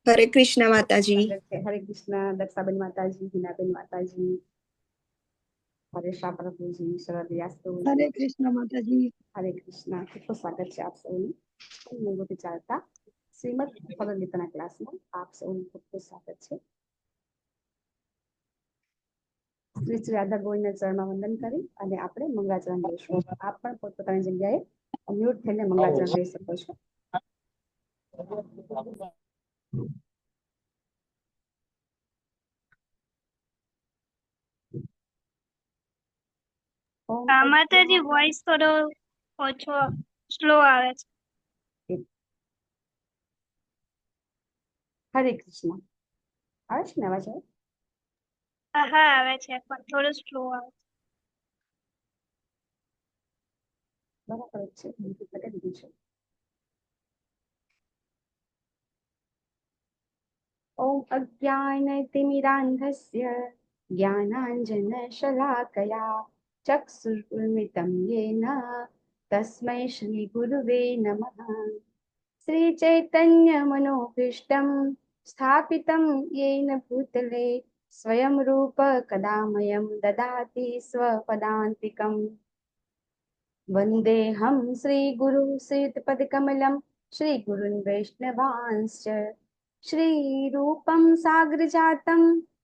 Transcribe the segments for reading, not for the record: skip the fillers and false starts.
હરે કૃષ્ણ માતાજી. હરે કૃષ્ણ દક્ષાબેન માતાજી, હિનાબેન માતાજી, હરેશા પ્રભુજી, શરદ યાસ્તુજી. હરે કૃષ્ણ માતાજી. હરે કૃષ્ણ. ખૂબ સ્વાગત છે આપ સૌનું નિવૃત્તિ ચાલતા શ્રીમદ ભગવદ ગીતાના ક્લાસમાં આપ સૌનું ખૂબ સ્વાગત છે. શ્રી શ્રી રાધા ગોવિંદના ચરણમાં વંદન કરી અને આપણે મંગળાચરણ લઈશું. આપ પણ પોતપોતાની જગ્યાએ મ્યુટ થઈને મંગળાચરણ લઈ શકો છો. માતાજી વોઇસ થોડો ઓછો સ્લો આવે છે. હરે કૃષ્ણ. આવે છે ને અવાજ? હા આવે છે પણ થોડો સ્લો આવે છે. બરાબર છે. બીજું કરી દીધું છે. ઓમ અજ્ઞાનતિમિરાન્ધસ્ય જ્ઞાનાંજનશલાકયા ચક્ષુર્મિલિतं येन तस्मै श्रीगुरुवे नमः. श्रीचैतन्यमनोभीष्टं स्थापितं येन भूतले स्वयं रूप कदा मह्यं ददाति स्वपदान्तिकम्. वन्देऽहं श्रीगुरु श्रीयुतपदकमलं श्रीगुरुन् वैष्णवांश्च श्रीरूपं साग्रजातं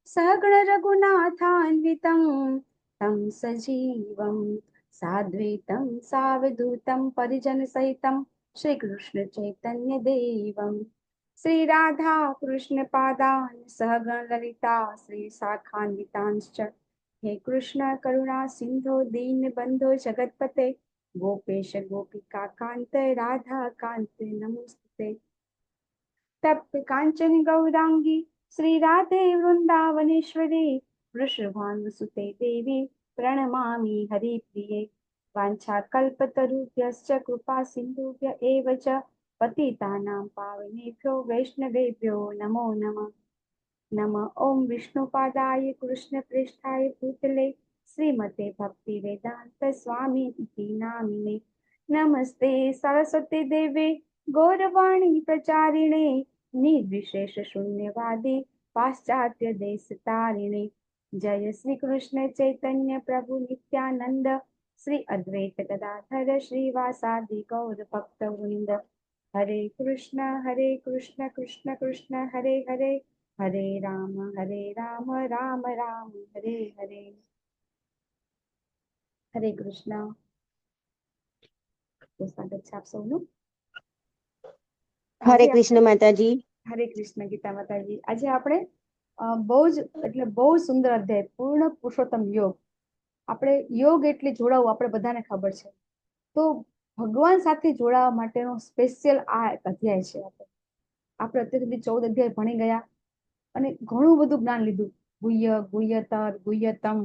सहगणरघुनाथान्वितं तं सजीवं साद्वैतं सावधूतं परिजनसहितं श्रीकृष्णचैतन्यदेवं श्रीराधा कृष्णपादान् सहगणललिता श्रीशाखान्वितांश्च. हे कृष्ण करुणा सिंधु दीनबंधु जगतपते गोपेश गोपिका कांत राधा कांत नमोस्तुते. तप्त कांचन गौरांगी श्री राधे वृंदावनेश्वरी वृषभानुसुते देवी प्रणमामि हरिप्रिये. वाञ्छाकल्पतरुभ्यश्च कृपा सिन्धुभ्य एव च पतितानां पावनेभ्यो वैष्णवेभ्यो नमो नमः. नमः ओम विष्णुपादाय कृष्णप्रेष्ठाय भूतले श्रीमते भक्तिवेदांत स्वामी इति नामिने. नमस्ते सरस्वती देवे गौरवाणी प्रचारिणे निर्विशेष शून्यवादी पाश्चात्य देशतारिणे. जय श्री कृष्ण चैतन्य प्रभु नित्यानंद श्री अद्वैत गदाधर श्रीवासादि गौर भक्त वृंद. हरे कृष्ण कृष्ण कृष्ण हरे हरे हरे राम राम राम हरे हरे. हरे कृष्ण. स्वागत છે આપ સૌનું. હરે કૃષ્ણ માતાજી. હરે કૃષ્ણ ગીતા માતાજી. આજે આપણે બહુ જ સુંદર અધ્યાય પૂર્ણ પુરુષોત્તમ યોગ. આપણે યોગ એટલે જોડાવું આપણે બધાને ખબર છે. તો ભગવાન સાથે જોડાવા માટેનો સ્પેશિયલ આ અધ્યાય છે. આપણે અત્યાર સુધી 14 અધ્યાય ભણી ગયા અને ઘણું બધું જ્ઞાન લીધું. ગુહ્ય ગુહ્યતર ગુહ્યતમ,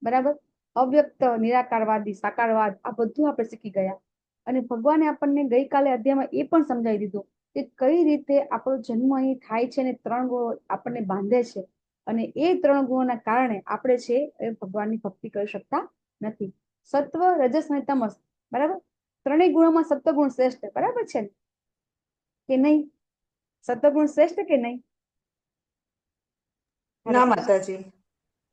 બરાબર, અવ્યક્ત નિરાકારવાદી સાકારવાદ, આ બધું આપણે શીખી ગયા. અને ભગવાને આપણને ગઈકાલે અધ્યાયમાં એ પણ સમજાવી દીધું કે કઈ રીતે આપણો જન્મ અહીં થાય છે અને 3 ગુણો આપણને બાંધે છે અને એ 3 ગુણોના કારણે આપણે છે એ ભગવાનની ભક્તિ કરી શકતા નથી. સત્વ રજસ અને તમસ, બરાબર, 3 ગુણોમાં સત્વગુણ શ્રેષ્ઠ, બરાબર છે કે નહીં? સત્વગુણ શ્રેષ્ઠ કે નહીં? ના માતાજી,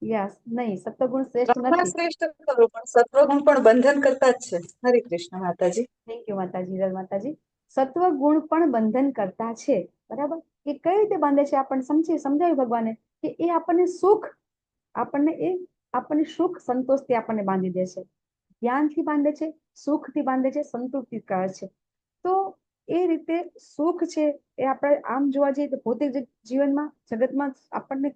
યસ, નહીં, સત્વગુણ શ્રેષ્ઠ નથી. શ્રેષ્ઠ ખરું પણ સત્વગુણ પણ બંધન કરતા જ છે. હરે કૃષ્ણ માતાજી. થેન્ક યુ માતાજી. માતાજી, સત્વગુણ પણ બંધન કરતા છે, બરાબર. એ કઈ રીતે બાંધે છે આપણને સમજાવ્યું ભગવાને કે એ આપણને સુખ સંતોષથી આપણને બાંધી દે છે, જ્ઞાનથી બાંધે છે, સુખથી બાંધે છે, સંતૃપ્તિ કરે છે. તો એ રીતે સુખ છે એ આપણે આમ જોવા જઈએ તો ભૌતિક જીવનમાં જગતમાં આપણને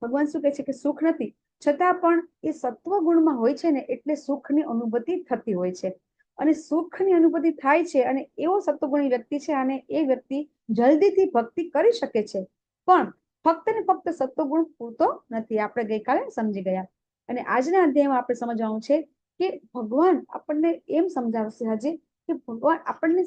ભગવાન શું કહે છે કે સુખ નથી, છતાં પણ એ સત્વ ગુણમાં હોય છે ને એટલે સુખની અનુભૂતિ થતી હોય છે. અને સુખની અનુભૂતિ થાય છે અને એવો સત્વગુણી વ્યક્તિ છે અને એ વ્યક્તિ જલ્દીથી ભક્તિ કરી શકે છે. પણ ફક્ત ને ફક્ત સત્વગુણ પૂરતો નથી, આપણે ગઈકાલે સમજી ગયા. અને આજના અધ્યાયમાં આપણે સમજવાનું છે કે ભગવાન આપણને એમ સમજાવશે હજી કે ભગવાને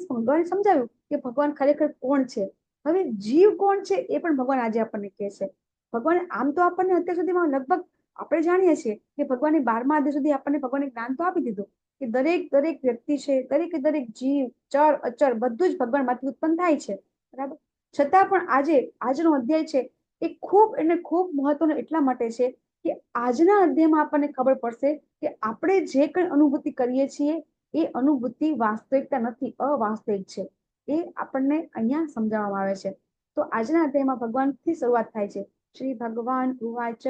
સમજાવ્યું કે ભગવાન ખરેખર કોણ છે. હવે જીવ કોણ છે એ પણ ભગવાન આજે આપણને કહે છે. ભગવાન આમ તો આપણને અત્યાર સુધીમાં લગભગ આપણે જાણીએ છીએ કે ભગવાને 12મા અધ્યાય સુધી આપણને ભગવાને જ્ઞાન તો આપી દીધું કે દરેક વ્યક્તિ છે, દરેક જીવ, ચર અચર બધું જ ભગવાન માંથી ઉત્પન્ન થાય છે, બરાબર. છતાં પણ આજનો અધ્યાય છે એ ખૂબ મહત્વનો એટલા માટે છે કે આજના અધ્યાયમાં આપણને ખબર પડશે કે આપણે જે કંઈ અનુભૂતિ કરીએ છીએ એ અનુભૂતિ વાસ્તવિકતા નથી, અવાસ્તવિક છે. એ આપણને અહીંયા સમજાવવામાં આવે છે. તો આજના અધ્યાયમાં ભગવાનથી શરૂઆત થાય છે. શ્રી ભગવાન ઉવાચ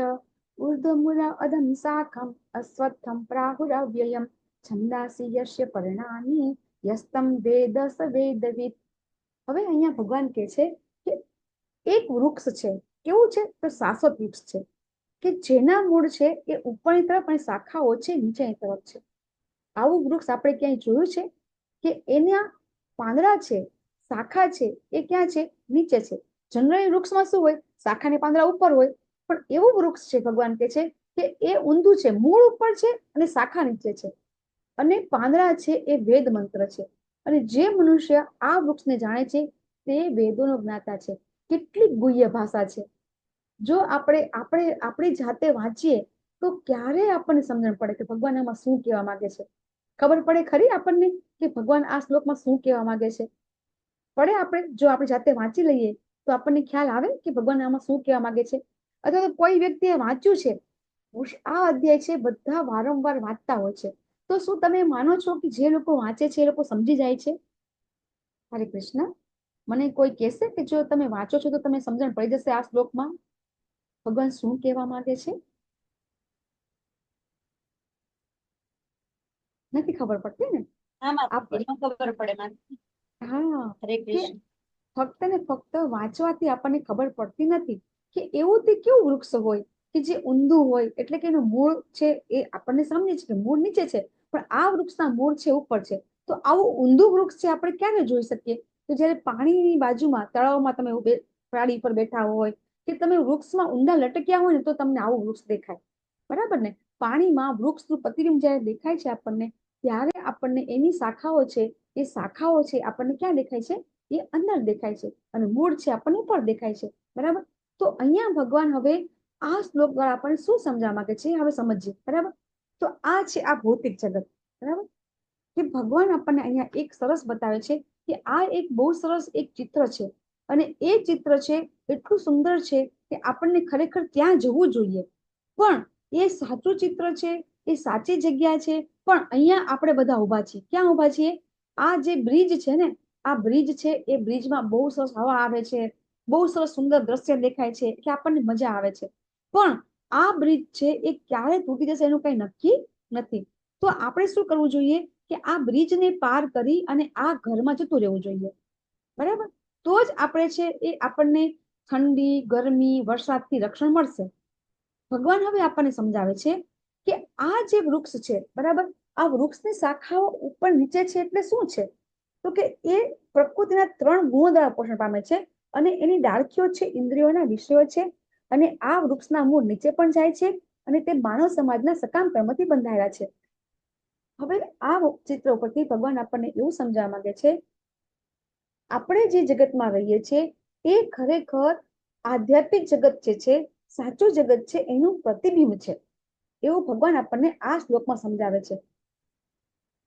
ઉર્ધ્વમૂલ અધમ શાખમ અશ્વત્થમ પ્રાહુરવ્યયમ છંદાસી યસ્ય પર્ણાની યસ્તમ વેદ સ વેદવિદ. હવે અહીંયા ભગવાન કહે છે કે એક વૃક્ષ છે. કેવું છે? તો શાશ્વત વૃક્ષ છે કે જેના મૂળ છે એ ઉપરની તરફ અને શાખાઓ છે નીચેની તરફ છે. આવું વૃક્ષ આપણે ક્યાંય જોયું છે કે એના પાંદડા છે, શાખા છે, એ ક્યાં છે? નીચે છે. જનરલી વૃક્ષમાં શું હોય? શાખાને પાંદડા ઉપર હોય. પણ એવું વૃક્ષ છે, ભગવાન કહે છે કે એ ઊંધું છે, મૂળ ઉપર છે અને શાખા નીચે છે, અને પાંદડા છે એ વેદ મંત્ર છે. અને જે મનુષ્ય આ વૃક્ષને જાણે છે તે વેદોનો જ્ઞાતા છે. કેટલી ગુહ્ય ભાષા છે! જો આપણી જાતે વાંચીએ તો ક્યારે આપણને સમજણ પડે કે ભગવાન આમાં શું કહેવા માંગે છે? ખબર પડે ખરી આપણને કે ભગવાન આ શ્લોકમાં શું કહેવા માંગે છે? પડે? જો આપણે જાતે વાંચી લઈએ તો આપણને ખ્યાલ આવે કે ભગવાન આમાં શું કહેવા માંગે છે. અથવા તો કોઈ વ્યક્તિએ વાંચ્યું છે, આ અધ્યાય છે, બધા વારંવાર વાંચતા હોય છે, તો શું તમે માનો છો કે જે લોકો વાંચે છે એ લોકો સમજી જાય છે? હરે કૃષ્ણ. મને કોઈ કહેશે કે જો તમે વાંચો છો તો તમને સમજણ પડી જશે આ શ્લોકમાં ભગવાન શું કહેવા માંગે છે? નથી ખબર પડતી ને? ખબર પડે. હા, હરે કે કૃષ્ણ. ફક્ત ને ફક્ત વાંચવાથી આપણને ખબર પડતી નથી કે એવું તે કેવું વૃક્ષ હોય કે જે ઊંધું હોય, એટલે કે એનું મૂળ છે એ આપણને સમજે છે કે મૂળ નીચે છે, પણ આ વૃક્ષના મૂળ છે ઉપર છે. તો આવું ઊંધું વૃક્ષ છે આપણે ક્યારે જોઈ શકીએ? તો જયારે પાણીની બાજુમાં તળાવમાં તમે પાડી પર બેઠા હોય કે તમે વૃક્ષમાં ઊંડા લટક્યા હોય ને તો તમને આવું વૃક્ષ દેખાય. બરાબર ને? પાણીમાં વૃક્ષનું પ્રતિબિંબ જયારે દેખાય છે આપણને, ત્યારે આપણને એની શાખાઓ છે, એ શાખાઓ છે આપણને ક્યાં દેખાય છે? એ અંદર દેખાય છે, અને મૂળ છે આપણને ઉપર દેખાય છે. બરાબર? તો અહીંયા ભગવાન હવે આ શ્લોક દ્વારા આપણને શું સમજાવવા માંગે છે હવે સમજીએ. બરાબર? તો આ છે આ ભૌતિક જગત. બરાબર? કે ભગવાન આપણને અહીંયા એક સરસ બતાવે છે કે આ એક બહુ સરસ એક ચિત્ર છે, અને એ ચિત્ર છે એટલું સુંદર છે કે આપણને ખરેખર ત્યાં જવું જોઈએ. પણ એ સાચું ચિત્ર છે, એ સાચી જગ્યા છે, પણ અહીંયા આપણે બધા ઉભા છીએ. ક્યાં ઉભા છીએ? આ જે બ્રિજ છે ને, આ બ્રિજ છે, એ બ્રિજમાં બહુ સરસ હવા આવે છે, બહુ સરસ સુંદર દ્રશ્ય દેખાય છે, એટલે આપણને મજા આવે છે. પણ આ બ્રિજ છે એ ક્યારે તૂટી જશે એનું કઈ નક્કી નથી. તો આપણે શું કરવું જોઈએ કે આ બ્રિજને પાર કરી અને આ ઘરમાં જતું રહેવું જોઈએ. બરાબર? તો જ આપણે છે એ આપણને ઠંડી, ગરમી, વરસાદથી રક્ષણ મળશે. ભગવાન હવે આપણને સમજાવે છે કે આ જે વૃક્ષ છે, બરાબર, આ વૃક્ષની શાખાઓ ઉપર નીચે છે એટલે શું છે? તો કે એ પ્રકૃતિના 3 ગુણો દ્વારા પોષણ પામે છે, અને એની ડાળખીઓ છે ઇન્દ્રિયોના વિષયો છે, અને આ વૃક્ષના મૂળ નીચે પણ જાય છે, અને તે માનવ સમાજના સકામ કર્મથી બંધાયેલા છે. હવે આ ચિત્ર ઉપરથી ભગવાન આપણને એવું સમજાવવા માંગે છે આપણે જે જગતમાં રહીએ છીએ એ ખરેખર આધ્યાત્મિક જગત જે છે, સાચું જગત છે, એનું પ્રતિબિંબ છે. એવું ભગવાન આપણને આ શ્લોકમાં સમજાવે છે.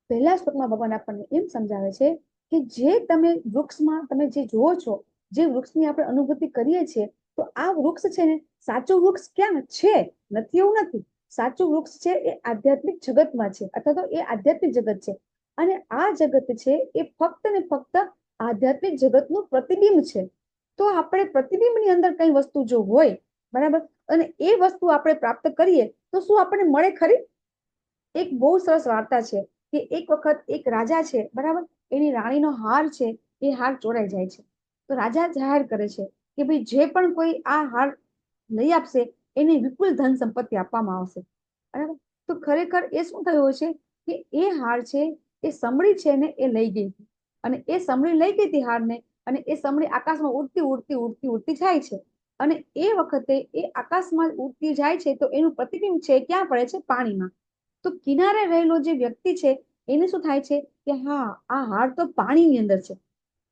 પહેલા શ્લોકમાં ભગવાન આપણને એમ સમજાવે છે કે જે તમે વૃક્ષમાં તમે જે જુઓ છો, જે વૃક્ષની આપણે અનુભૂતિ કરીએ છીએ, તો આ વૃક્ષ છે ને, સાચું વૃક્ષ ક્યાં છે? નથી એવું નથી. સાચું વૃક્ષ છે એ આધ્યાત્મિક જગતમાં છે, અથવા તો એ આધ્યાત્મિક જગત છે. અને આ જગત છે એ ફક્ત ને ફક્ત આધ્યાત્મિક જગતનું પ્રતિબિંબ છે. તો આપણે પ્રતિબિંબની અંદર કઈ વસ્તુ જો હોય, બરાબર, અને એ વસ્તુ આપણે પ્રાપ્ત કરીએ તો શું આપણને મળે ખરી? એક બહુ સરસ વાર્તા છે કે એક વખત એક રાજા છે, બરાબર, એની રાણીનો હાર છે એ હાર ચોરાઈ જાય છે. તો રાજા જાહેર કરે છે કે ભાઈ જે પણ કોઈ આ હાર લઈ આપશે એને વિપુલ ધન સંપત્તિ આપવામાં આવશે. બરાબર? તો ખરેખર એ શું થયું છે કે એ હાર છે એ સમળી છે ને એ લઈ ગઈ હતી, અને એ સમળી લઈ ગઈ હતી હારને, અને એ સમળી આકાશમાં ઉડતી ઉડતી ઉડતી ઉડતી જાય છે. અને એ વખતે એ આકાશમાં ઉડતી જાય છે તો એનું પ્રતિબિંબ છે ક્યાં પડે છે? પાણીમાં. તો કિનારે રહેલો જે વ્યક્તિ છે એને શું થાય છે કે હા, આ હાર તો પાણીની અંદર છે.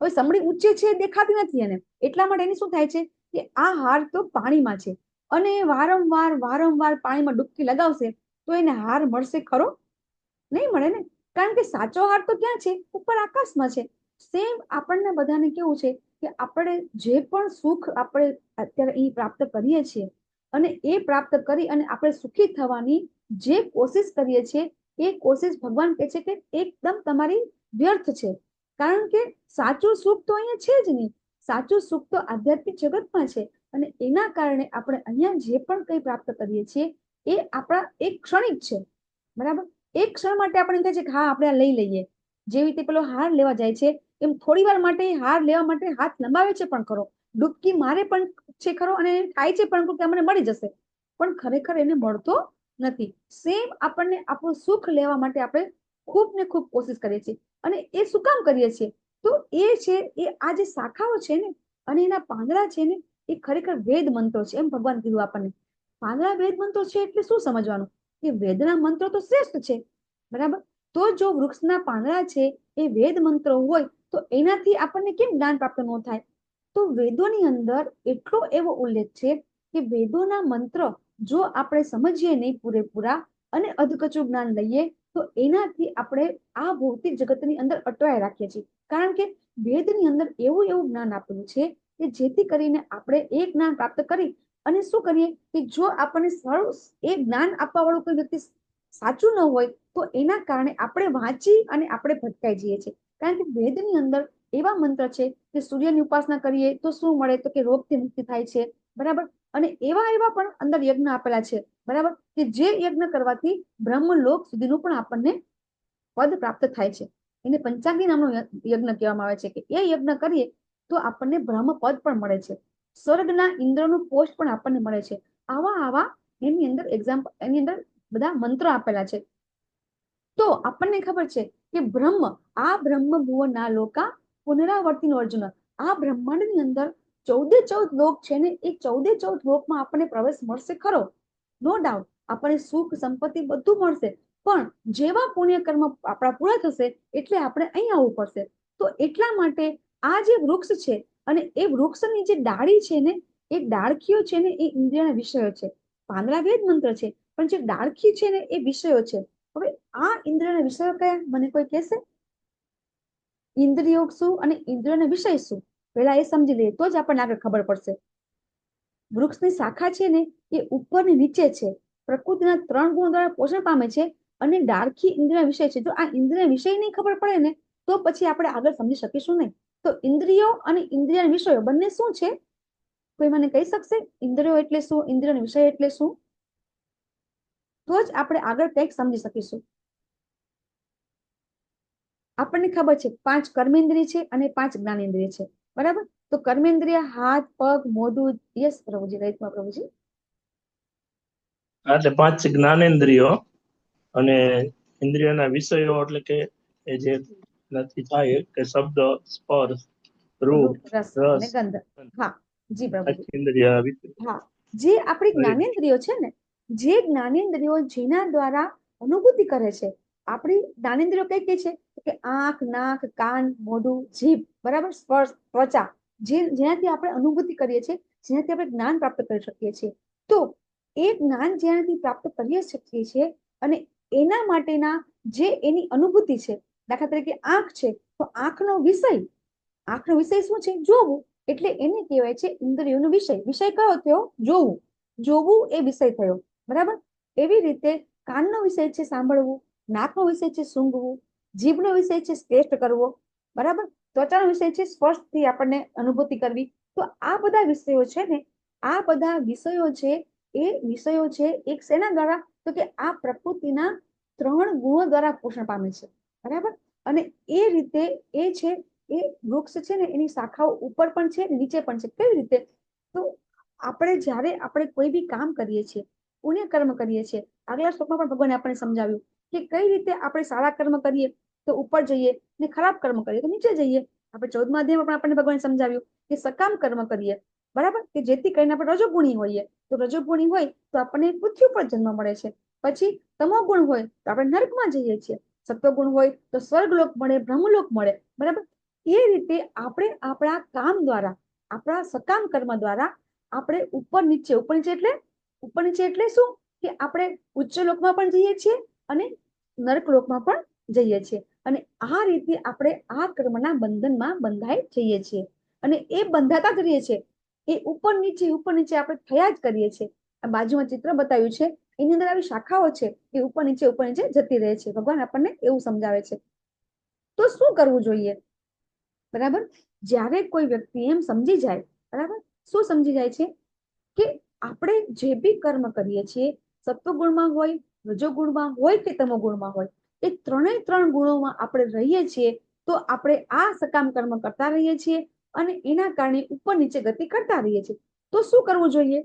હવે સમળી ઊંચે છે દેખાતી નથી એને, એટલા માટે એને શું થાય છે કે આ હાર તો પાણીમાં છે, અને વારંવાર વારંવાર પાણીમાં ડૂબકી લગાવશે તો એને હાર મળશે ખરો? નહીં મળે ને. કારણ કે સાચો હાર તો ક્યાં છે? ઉપર આકાશમાં છે. સેમ આપણને બધાને કેવું છે કે આપણે જે પણ સુખ આપણે અત્યારે અહીં પ્રાપ્ત કરીએ છીએ અને એ પ્રાપ્ત કરી અને આપણે સુખી થવાની જે કોશિશ કરીએ છીએ એ કોશિશ ભગવાન કહે છે કે એકદમ તમારી વ્યર્થ છે. કારણ કે સાચું સુખ તો અહીંયા છે જ નહીં. સાચું સુખ તો આધ્યાત્મિક જગતમાં છે. અને એના કારણે આપણે અહીંયા જે પણ કંઈ પ્રાપ્ત કરીએ છીએ એ આપણા એક ક્ષણિક છે. બરાબર? એક ક્ષણ માટે આપણે એમ થાય છે કે હા આપણે આ લઈ લઈએ. જેવી રીતે પેલો હાર લેવા જાય છે એમ થોડી વાર માટે હાર લેવા માટે હાથ લંબાવે છે પણ ખરો, ડૂબકી મારે પણ છે ખરો અને થાય છે પણ કે અમને મળી જશે, પણ ખરેખર એને મળતો નથી. સેમ આપણને આપણું સુખ લેવા માટે આપણે ખૂબ ને ખૂબ કોશિશ કરીએ છીએ. અને એ શું કામ કરીએ છીએ? તો એ છે એ આ જે શાખાઓ છે ને અને એના પાંદડા છે ને એ ખરેખર વેદ મંત્રો છે. એમ ભગવાન કીધું આપણને. પાંદડા વેદ મંત્રો છે એટલે શું સમજવાનું કે વેદના મંત્રો તો શ્રેષ્ઠ છે. બરાબર? તો જો વૃક્ષના પાંદડા છે એ વેદ મંત્રો હોય તો એનાથી આપણને કેમ જ્ઞાન પ્રાપ્ત ન થાય? તો વેદોની અંદર એટલો એવો ઉલ્લેખ છે કે વેદોના મંત્ર જો આપણે સમજીએ નહીં પૂરેપૂરા અને અધકચું જ્ઞાન લઈએ તો એનાથી આપણે આ ભૌતિક જગતની અંદર અટવાય રાખીએ છીએ. કારણ કે વેદની અંદર એવું એવું જ્ઞાન આપેલું છે કે જેથી કરીને આપણે એ જ્ઞાન પ્રાપ્ત કરી અને શું કરીએ કે જો આપણને એ જ્ઞાન આપવા વાળું કોઈ વ્યક્તિ સાચું ન હોય તો એના કારણે આપણે વાંચી અને આપણે ભટકાઈ જઈએ છીએ. કારણ કે વેદની અંદર એવા મંત્ર છે કે સૂર્યની ઉપાસના કરીએ તો શું મળે? તો કે રોગથી મુક્તિ થાય છે. બરાબર? અને એવા એવા પણ અંદર યજ્ઞ આપેલા છે. બરાબર? કે જે યજ્ઞ કરવાથી બ્રહ્મલોક સુધીનું પણ આપણને પદ પ્રાપ્ત થાય છે. એને પંચાંગી નામનો યજ્ઞ કહેવામાં આવે છે કે એ યજ્ઞ કરીએ તો આપણને બ્રહ્મ પદ પણ મળે છે. સ્વર્ગના ઇન્દ્રનું પોસ્ટ પણ આપણને મળે છે. આવા આવા એની અંદર એક્ઝામ્પલ એની અંદર બધા મંત્રો આપેલા છે. તો આપણને ખબર છે કે આ બ્રહ્મ ભુવના લોકા પુનરાવર્તિનો અર્જુન. આ બ્રહ્માંડની અંદર 14 લોક છે ને એ 14 લોકમાં આપણને પ્રવેશ મળશે ખરો, નો ડાઉટ. આપણને સુખ સંપત્તિ બધું મળશે. પણ જેવા પુણ્ય કર્મ આપણા પૂરા થશે એટલે આપણે અહીં આવવું પડશે. તો એટલા માટે આ જે વૃક્ષ છે અને એ વૃક્ષની જે ડાળી છે ને એ ડાળખીઓ છે ને એ ઇન્દ્રિયના વિષયો છે. પાંદડા વેદ મંત્ર છે પણ જે ડાળખી છે ને એ વિષયો છે. હવે આ ઇન્દ્રિયના વિષયો કયા મને કોઈ કહેશે? ઇન્દ્રિયો શું અને ઇન્દ્રિયના વિષય શું? પેલા એ સમજી લઈએ તો જ આપણને આગળ ખબર પડશે. વૃક્ષની શાખા છે ને એ ઉપર ને નીચે છે. પ્રકૃતિના 3 ગુણો દ્વારા પોષણ પામે છે અને ડાળખી ઇન્દ્રિયના વિષય છે. જો આ ઇન્દ્રિયના વિષય નહીં ખબર પડે ને તો પછી આપણે આગળ સમજી શકીશું નહીં. તો ઇન્દ્રિયો અને ઇન્દ્રિયના વિષયો બંને શું છે? કોઈ મને કહી શકશે? ઇન્દ્રિયો એટલે શું? ઇન્દ્રિયના વિષય એટલે શું? તો જ આપણે આગળ કંઈક સમજી શકીશું. આપણને ખબર છે 5 કર્મેન્દ્રિય છે અને 5 જ્ઞાનેન્દ્રિય છે. બરાબર? તો કર્મેન્દ્રિય હાથ, પગ, મોઢું. યસ પ્રભુજી, રાઈટમાં પ્રભુજી. એટલે 5 જ્ઞાનેન્દ્રિયો અને ઇન્દ્રિયના વિષયો એટલે કે એ જે નથી થાય કે શબ્દ, સ્પર્શ, રૂપ, રસ અને રસ, ગંધ. હા જી પ્રભુજી. ઇન્દ્રિય હા, જે આપણી જ્ઞાનેન્દ્રિયો છે ને, જે જ્ઞાનેન્દ્રિયો જેના દ્વારા અનુભૂતિ કરે છે. આપણી જ્ઞાનેન્દ્રિયો કઈ કઈ છે કે આંખ, નાક, કાન, મોઢું, જીભ. બરાબર? સ્પર્શ, ત્વચા. જેનાથી આપણે અનુભૂતિ કરીએ છીએ, જેનાથી આપણે જ્ઞાન પ્રાપ્ત કરી શકીએ છીએ. તો એ જ્ઞાન જેનાથી પ્રાપ્ત કરી શકીએ છીએ અને એના માટેના જે એની અનુભૂતિ છે, દાખલા તરીકે આંખ છે તો આંખનો વિષય શું છે? જોવું. એટલે એને કહેવાય છે ઇન્દ્રિયોનો વિષય. વિષય કયો થયો? જોવું. જોવું એ વિષય થયો. બરાબર? એવી રીતે કાનનો વિષય છે સાંભળવું, નાકનો વિષય છે સૂંઘવું, જીભનો વિષય છે ટેસ્ટ કરવો. બરાબર? ત્વચાનો વિષય છે સ્પર્શથી આપણને અનુભૂતિ કરવી. તો આ બધા વિષયો છે ને, આ બધા વિષયો છે એ વિષયો છે એક શેના દ્વારા? તો કે આ પ્રકૃતિના 3 ગુણો દ્વારા પોષણ પામે છે. બરાબર? અને એ રીતે એ છે એ વૃક્ષ છે ને એની શાખાઓ ઉપર પણ છે નીચે પણ છે. કેવી રીતે? તો આપણે જ્યારે આપણે કોઈ બી કામ કરીએ છીએ, પુણ્ય કર્મ કરીએ છીએ, આગલા શ્લોકમાં પણ ભગવાને આપણને સમજાવ્યું કે કઈ રીતે આપણે સારા કર્મ કરીએ તો ઉપર જઈએ ને ખરાબ કર્મ કરીએ તો નીચે જઈએ. આપણે 14મા અધ્યાયમાં પણ આપણને ભગવાને સમજાવ્યું કે સકામ કર્મ કરીએ. બરાબર? કે જેથી કરીને આપણે રજોગુણી હોઈએ. તો રજોગુણી હોય તો આપણને પૃથ્વી પર જન્મ મળે છે. પછી તમોગુણ હોય તો આપણે નરકમાં જઈએ છીએ. સત્વગુણ હોય તો સ્વર્ગલોક મળે, બ્રહ્મલોક મળે. બરાબર? એ રીતે આપણે આપણા કામ દ્વારા, આપણા સકામ કર્મ દ્વારા આપણે ઉપર નીચે એટલે શું? કે આપણે ઉચ્ચ લોકમાં પણ જઈએ છીએ અને નરક લોકમાં પણ જઈએ છીએ. અને આ રીતે આપણે આ કર્મના બંધનમાં બંધાઈ જઈએ છીએ. અને એ બંધાતા જ રહીએ છીએ, એ ઉપર નીચે આપણે થયા જ કરીએ છીએ. આ બાજુમાં ચિત્ર બતાવ્યું છે, એની અંદર આવી શાખાઓ છે, એ ઉપર નીચે જતી રહે છે. ભગવાન આપણને એવું સમજાવે છે. તો શું કરવું જોઈએ? બરાબર, જ્યારે કોઈ વ્યક્તિ એમ સમજી જાય, બરાબર, શું સમજી જાય છે કે આપણે જે બી કર્મ કરીએ છીએ, સત્વગુણમાં હોય, રજોગુણમાં હોય કે તમોગુણમાં હોય, એ ત્રણ ગુણોમાં આપણે રહીએ છીએ, તો આપણે આ સકામ કર્મ કરતા રહીએ છીએ અને એના કારણે ઉપર નીચે ગતિ કરતા રહીએ છીએ. તો શું કરવું જોઈએ?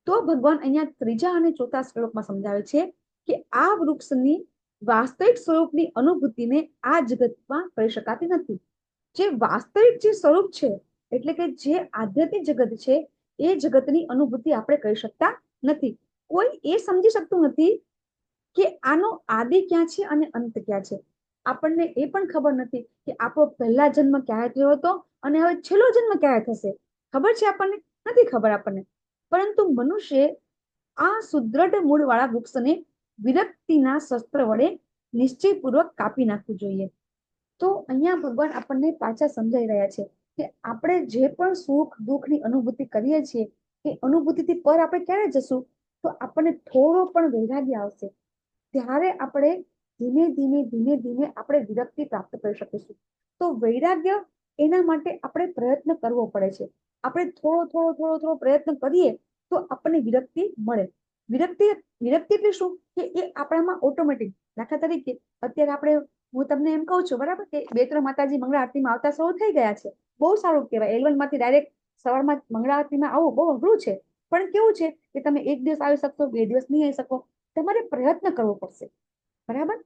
તો ભગવાન અહીંયા ત્રીજા અને ચોથા શ્લોકમાં સમજાવે છે કે આ વૃક્ષની વાસ્તવિક સ્વરૂપની અનુભૂતિને આ જગતમાં કરી શકાતી નથી. જે વાસ્તવિક જે સ્વરૂપ છે, એટલે કે જે આધ્યાત્મિક જગત છે, એ જગતની અનુભૂતિ આપણે કરી શકતા નથી. કોઈ એ સમજી શકતું નથી કે આનો આદિ ક્યાં છે અને અંત ક્યાં છે. આપણને એ પણ ખબર નથી કે આપણો પહેલા જન્મ ક્યારે થયો હતો અને હવે છેલ્લો જન્મ ક્યારે થશે. ખબર છે આપણને? નથી ખબર આપણને. પરંતુ મનુષ્ય આ સુદ્રઢ મૂળ વાળા વૃક્ષને વિરક્તિના શસ્ત્ર વડે નિશ્ચયપૂર્વક કાપી નાખવું જોઈએ. તો અહીંયા ભગવાન આપણને પાછા સમજાઈ રહ્યા છે કે આપણે જે પણ સુખ દુઃખની અનુભૂતિ કરીએ છીએ, એ અનુભૂતિથી પર આપણે ક્યારે જશું? તો આપણને થોડો પણ વૈરાગ્ય આવશે, ત્યારે આપણે ધીમે ધીમે આપણે વિરક્તિ પ્રાપ્ત કરી શકીશું. તો વૈરાગ્ય, એના માટે આપણે પ્રયત્ન કરવો પડે છે. આપણે થોડો પ્રયત્ન કરીએ તો આપણને વિરક્તિ મળે. વિરક્તિ એટલે શું? કે એ આપણામાં ઓટોમેટિક. દાખલા તરીકે અત્યારે હું તમને એમ કહું છું, બરાબર, કે 2-3 માતાજી મંગળા આરતીમાં આવતા શરૂ થઈ ગયા છે. બહુ સારું કહેવાય. L1 માંથી ડાયરેક્ટ સવારમાં મંગળા આરતીમાં આવવું બહુ અઘરું છે. પણ કેવું છે કે તમે 1 દિવસ આવી શકશો, 2 દિવસ નહીં આવી શકો, તમારે પ્રયત્ન કરવો પડશે. બરાબર?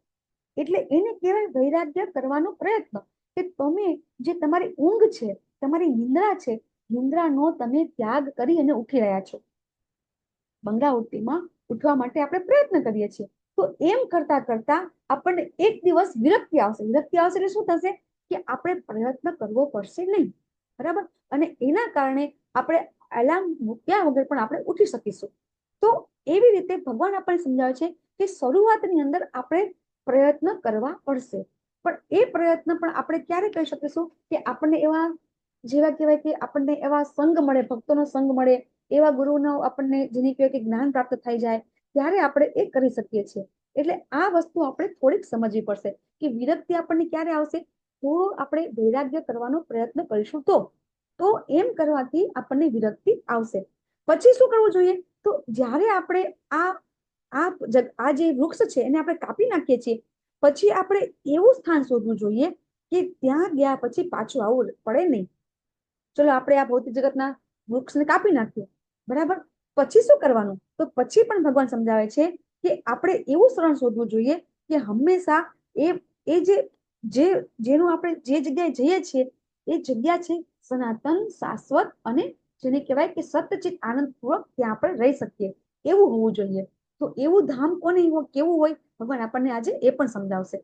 એટલે એને કહેવાય વૈરાગ્ય કરવાનો પ્રયત્ન. કે તમે જે તમારી ઊંઘ છે, તમારી નિંદ્રા છે, નિંદ્રાનો તમે ત્યાગ કરી અને ઉઠી રહ્યા છો. મંગળા આરતીમાં ઉઠવા માટે આપણે પ્રયત્ન કરીએ છીએ. તો એમ કરતા કરતા આપણને એક દિવસ વિરક્તિ આવશે. વિરક્તિ આવશે એટલે શું થશે? કે આપણે પ્રયત્ન કરવો પડશે નહીં. બરાબર? અને એના કારણે આપણે એલાર્મ મૂક્યા વગર પણ આપણે ઉઠી શકીશું. તો એવી રીતે ભગવાન આપણને સમજાવે છે કે શરૂઆતની અંદર આપણે પ્રયત્ન કરવા પડશે. પણ એ પ્રયત્ન પણ આપણે ક્યારે કરી શકીશું? કે આપણને એવા, જેવા કહેવાય કે આપણને એવા સંગ મળે, ભક્તોનો સંગ મળે, એવા ગુરુનો આપણને જેની કહેવાય કે જ્ઞાન પ્રાપ્ત થઈ જાય, ત્યારે આપણે એ કરી શકીએ છીએ. એટલે આ વસ્તુ આપણે થોડીક સમજવી પડશે કે વિરક્તિ આપણને ક્યારે આવશે? થોડું આપણે વૈરાગ્ય કરવાનો પ્રયત્ન કરીશું તો એમ કરવાથી આપણને વિરક્તિ આવશે. પછી શું કરવું જોઈએ? તો જ્યારે આપણે આ જે વૃક્ષ છે એને આપણે કાપી નાખીએ છીએ, પછી આપણે એવું સ્થાન શોધવું જોઈએ કે ત્યાં ગયા પછી પાછું આવવું પડે નહીં. ચલો આપણે આ ભૌતિક જગતના વૃક્ષને કાપી નાખ્યું, બરાબર, પછી શું કરવાનું? તો પછી પણ ભગવાન સમજાવે છે કે આપણે એવું શરણ શોધવું જોઈએ કે હંમેશા જેનું આપણે જે જગ્યાએ જઈએ છીએ, એ જગ્યા છે સનાતન, શાશ્વત અને જેને કહેવાય કે સતચિત આનંદપૂર્વક ત્યાં આપણે રહી શકીએ, એવું હોવું જોઈએ. તો એવું ધામ કોને કેવું હોય? ભગવાન આપણને આજે એ પણ સમજાવશે.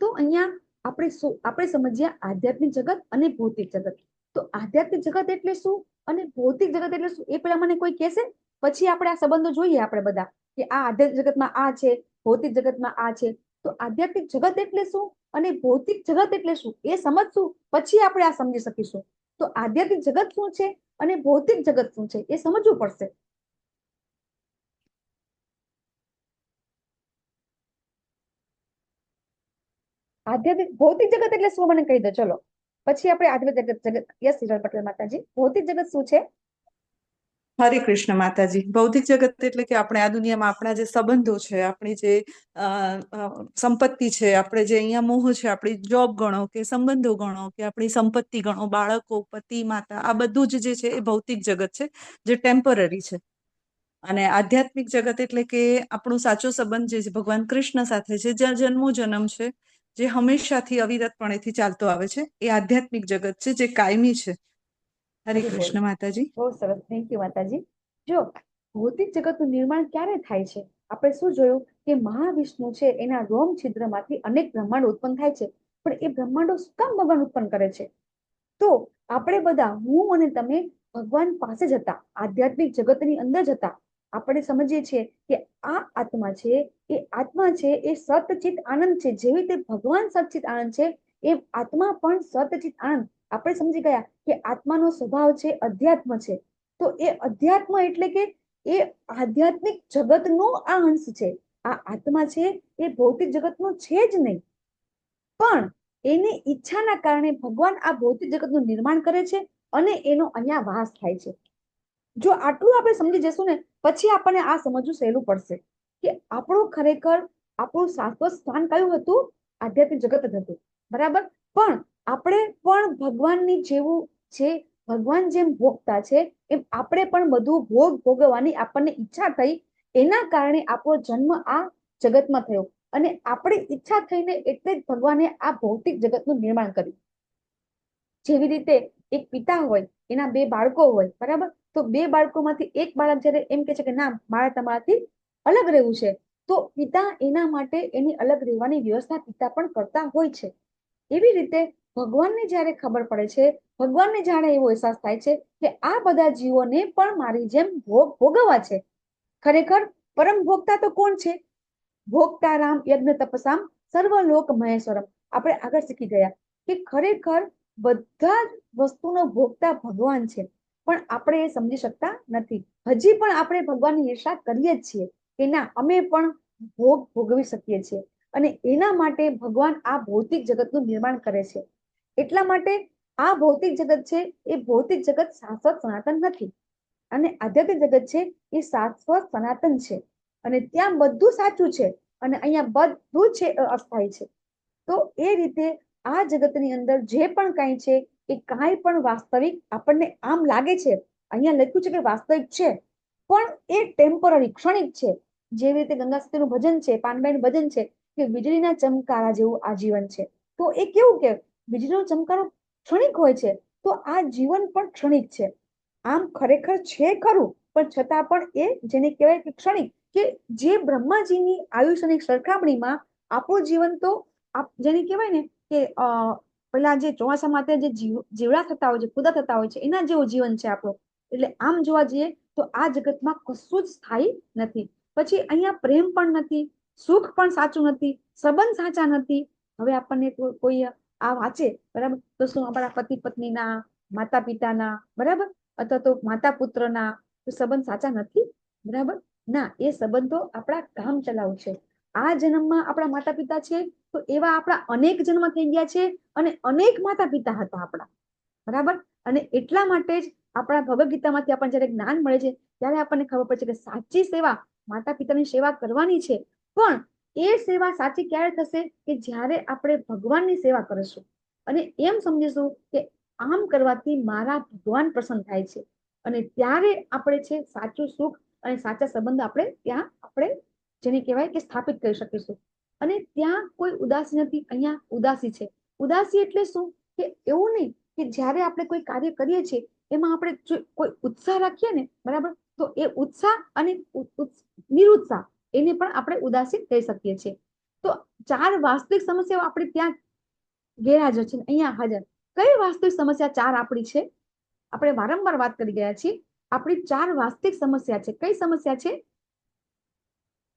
તો અહીંયા આપણે સમજ્યા આધ્યાત્મિક જગત અને ભૌતિક જગત. તો આધ્યાત્મિક જગત એટલે શું અને ભૌતિક જગત એટલે શું, એ પેલા મને કોઈ કહેશે? પછી આપણે આ સંબંધો જોઈએ આપણે બધા કે આ આધ્યાત્મિક જગતમાં આ છે, ભૌતિક જગતમાં આ છે. તો આધ્યાત્મિક જગત એટલે શું અને ભૌતિક જગત એટલે શું, એ સમજશું પછી આપણે આ સમજી શકીશું. તો આધ્યાત્મિક જગત શું છે અને ભૌતિક જગત શું છે, એ સમજવું પડશે. ભૌતિક જગત એટલે શું મને કહી દો ચલો, પછી આપણે આધ્યાત્મિક જગત. યસ હિરલ પટેલ માતાજી, ભૌતિક જગત શું છે? હરે કૃષ્ણ માતાજી. ભૌતિક જગત એટલે કે આપણે આ દુનિયામાં આપણા જે સંબંધો છે, આપણી જે સંપત્તિ છે, આપણે જે અહીંયા મોહ છે, આપણી જોબ ગણો કે સંબંધો ગણો કે આપણી સંપત્તિ ગણો, બાળકો, પતિ, માતા, આ બધું જ જે છે એ ભૌતિક જગત છે, જે ટેમ્પરરી છે. અને આધ્યાત્મિક જગત એટલે કે આપણો સાચો સંબંધ જે છે ભગવાન કૃષ્ણ સાથે છે, જ્યાં જન્મો જન્મ છે, જે હંમેશાથી અવિરતપણેથી ચાલતો આવે છે, એ આધ્યાત્મિક જગત છે, જે કાયમી છે. હરે કૃષ્ણ માતાજી. બહુ સરસ, થેન્ક યુ માતાજી. જો ભૌતિક જગતનું નિર્માણ ક્યારે થાય છે? આપણે શું જોયું કે મહાવિષ્ણુ છે, એના રોમ છિદ્રમાંથી અનેક બ્રહ્માંડો ઉત્પન્ન થાય છે. પણ એ બ્રહ્માંડો શું કામ ભગવાન ઉત્પન્ન કરે છે? તો આપણે બધા, હું અને તમે, ભગવાન પાસે જ હતા, આધ્યાત્મિક જગતની અંદર જ હતા. આપણે સમજીએ છીએ કે આ આત્મા છે, એ સતચિત આનંદ છે. જેવી રીતે ભગવાન સતચિત આનંદ છે, એ આત્મા પણ સતચિત આનંદ. આપણે સમજી ગયા કે આત્માનો સ્વભાવ છે અધ્યાત્મ છે. તો એ અધ્યાત્મ એટલે કે એ આધ્યાત્મિક જગતનો આ અંશ છે. આ આત્મા છે એ ભૌતિક જગતનો છે જ નહીં, પણ એની ઈચ્છાના કારણે ભગવાન આ ભૌતિક જગતનું નિર્માણ કરે છે અને એનો અહીંયા વાસ થાય છે. જો આટલું આપણે સમજી જશું ને પછી આપણને આ સમજવું સહેલું પડશે કે આપણું ખરેખર આપણું શાશ્વત સ્થાન કયું હતું? આધ્યાત્મિક જગત જ હતું. બરાબર. પણ આપણે પણ ભગવાનની જેવું છે, ભગવાન જેમ ભોગતા છે એમ આપણે પણ બધું ભોગ ભોગવવાની આપણને ઈચ્છા થઈ. એના કારણે આપણો જન્મ આ જગતમાં થયો અને આપણી ઈચ્છા થઈને એટલે જ ભગવાને આ ભૌતિક જગતનું નિર્માણ કર્યું. જેવી રીતે એક પિતા હોય, એના 2 બાળકો હોય, બરાબર. તો 2 બાળકોમાંથી એક બાળક જયારે એમ કે છે કે ના મારે તમારાથી અલગ રહેવું છે, તો પિતા એના માટે એની અલગ રહેવાની વ્યવસ્થા પિતા પણ કરતા હોય છે. એવી રીતે ભગવાનને જ્યારે ખબર પડે છે, ભગવાનને જાણે એવો અહેસાસ થાય છે કે આ બધા જીવોને પણ મારી જેમ ભોગ ભોગવવા છે. ખરેખર પરમ ભોગતા તો કોણ છે? ભોગતારામ યજ્ઞ તપસામ સર્વલોક મહેશ્વરમ. આપણે આગળ શીખી ગયા કે ખરેખર બધા જ વસ્તુનો ભોગતા ભગવાન છે, પણ આપણે એ સમજી શકતા નથી. હજી પણ આપણે ભગવાનની ઈર્ષા કરીએ જ છીએ કે ના અમે પણ ભોગ ભોગવી શકીએ છીએ, અને એના માટે ભગવાન આ ભૌતિક જગતનું નિર્માણ કરે છે. એટલા માટે આ ભૌતિક જગત છે એ ભૌતિક જગત શાશ્વત સનાતન નથી, અને આધ્યાત્મિક જગત છે એ શાશ્વત સનાતન છે, અને ત્યાં બધું સાચું છે અને અહીંયા બધું છે અસ્થાયી છે. તો એ રીતે આ જગતની અંદર જે પણ કાંઈ છે એ કાંઈ પણ વાસ્તવિક આપણને આમ લાગે છે, અહીંયા લખ્યું છે કે વાસ્તવિક છે, પણ એ ટેમ્પરરી ક્ષણિક છે. જેવી રીતે ગંગા સતીનું ભજન છે, પાનબાઈનું ભજન છે કે વીજળીના ચમકારા જેવું આ જીવન છે. તો એ કેવું કે વીજળીનો ચમકારો ક્ષણિક હોય છે, તો આ જીવન પણ ક્ષણિક છે. આમ ખરેખર છે ખરું, પણ છતાં પણ એ જેને કહેવાય કે ક્ષણિક, કે જે બ્રહ્માજીની આયુષ્યની સરખામણીમાં આપણું જીવન તો જેને કહેવાય ને કે પેલા જે ચોમાસા માટે જે જીવડા થતા હોય છે, ખુદા થતા હોય છે, એના જેવું જીવન છે આપણું. એટલે આમ જોવા જઈએ તો આ જગતમાં કશું જ સ્થાયી નથી. પછી અહીંયા પ્રેમ પણ નથી, સુખ પણ સાચું નથી, સંબંધ સાચા નથી. હવે આપણને કોઈ આ વાંચે, બરાબર, તો શું આપણા પતિ પત્નીના, માતા પિતાના, બરાબર, અથવા તો માતા પુત્રના સંબંધ સાચા નથી? બરાબર ના, એ સંબંધો આપણા કામ ચલાવ છે. આ જન્મમાં આપણા માતા પિતા છે તો એવા આપણા અનેક જન્મ થઈ ગયા છે, અને અનેક માતા પિતા હતા આપણા, બરાબર. અને એટલા માટે જ આપણા ભગવદ ગીતામાંથી આપણને જયારે જ્ઞાન મળે છે ત્યારે આપણને ખબર પડે છે કે સાચી સેવા માતા પિતાની સેવા કરવાની છે, પણ એ સેવા સાચી ક્યારે થશે કે જ્યારે આપણે ભગવાનની સેવા કરીશું અને એમ સમજીશું કે આમ કરવાથી મારા ભગવાન પ્રસન્ન થાય છે, અને ત્યારે આપણે છે સાચું સુખ અને સાચા સંબંધ આપણે ત્યાં આપણે જેને કહેવાય કે સ્થાપિત કરી શકીશું. અને ત્યાં કોઈ ઉદાસી નથી, અહીંયા ઉદાસી છે. ઉદાસી એટલે શું? કે એવું નહીં કે જ્યારે આપણે કોઈ કાર્ય કરીએ છીએ એમાં આપણે કોઈ ઉત્સાહ રાખીએ ને, બરાબર, તો એ ઉત્સાહ અને નિરુત્સાહ એને પણ આપણે ઉદાસી કહી શકીએ છીએ. તો 4 વાસ્તવિક સમસ્યાઓ આપણે ત્યાં ગેરહાજર છે, અહીંયા હાજર. કઈ વાસ્તવિક સમસ્યા 4 આપણી છે? આપણે વારંવાર વાત કરી ગયા છીએ. આપણી 4 વાસ્તવિક સમસ્યા છે. કઈ સમસ્યા છે?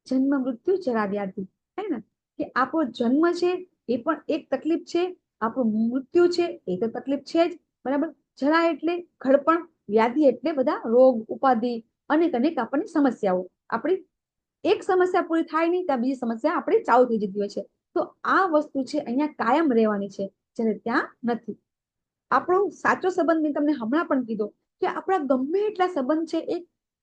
જન્મ મૃત્યુ જરા વ્યાધિ, હે ને? કે આપણો જન્મ છે એ પણ એક તકલીફ છે, આપણું મૃત્યુ છે એ તો તકલીફ છે જ, બરાબર. જરા એટલે ઘડપણ, વ્યાધિ એટલે બધા રોગ ઉપાધિ, અનેક અનેક આપણને સમસ્યાઓ. આપણી એક સમસ્યા પૂરી થાય નહીં ત્યાં બીજી સમસ્યા આપણી ચાલુ થઈ જતી હોય છે. તો આ વસ્તુ છે અહીંયા કાયમ રહેવાની છે, જ્યારે ત્યાં નથી. આપણો સાચો સંબંધ મેં તમને હમણાં પણ કીધો કે આપણા ગમે એટલા સંબંધ છે એ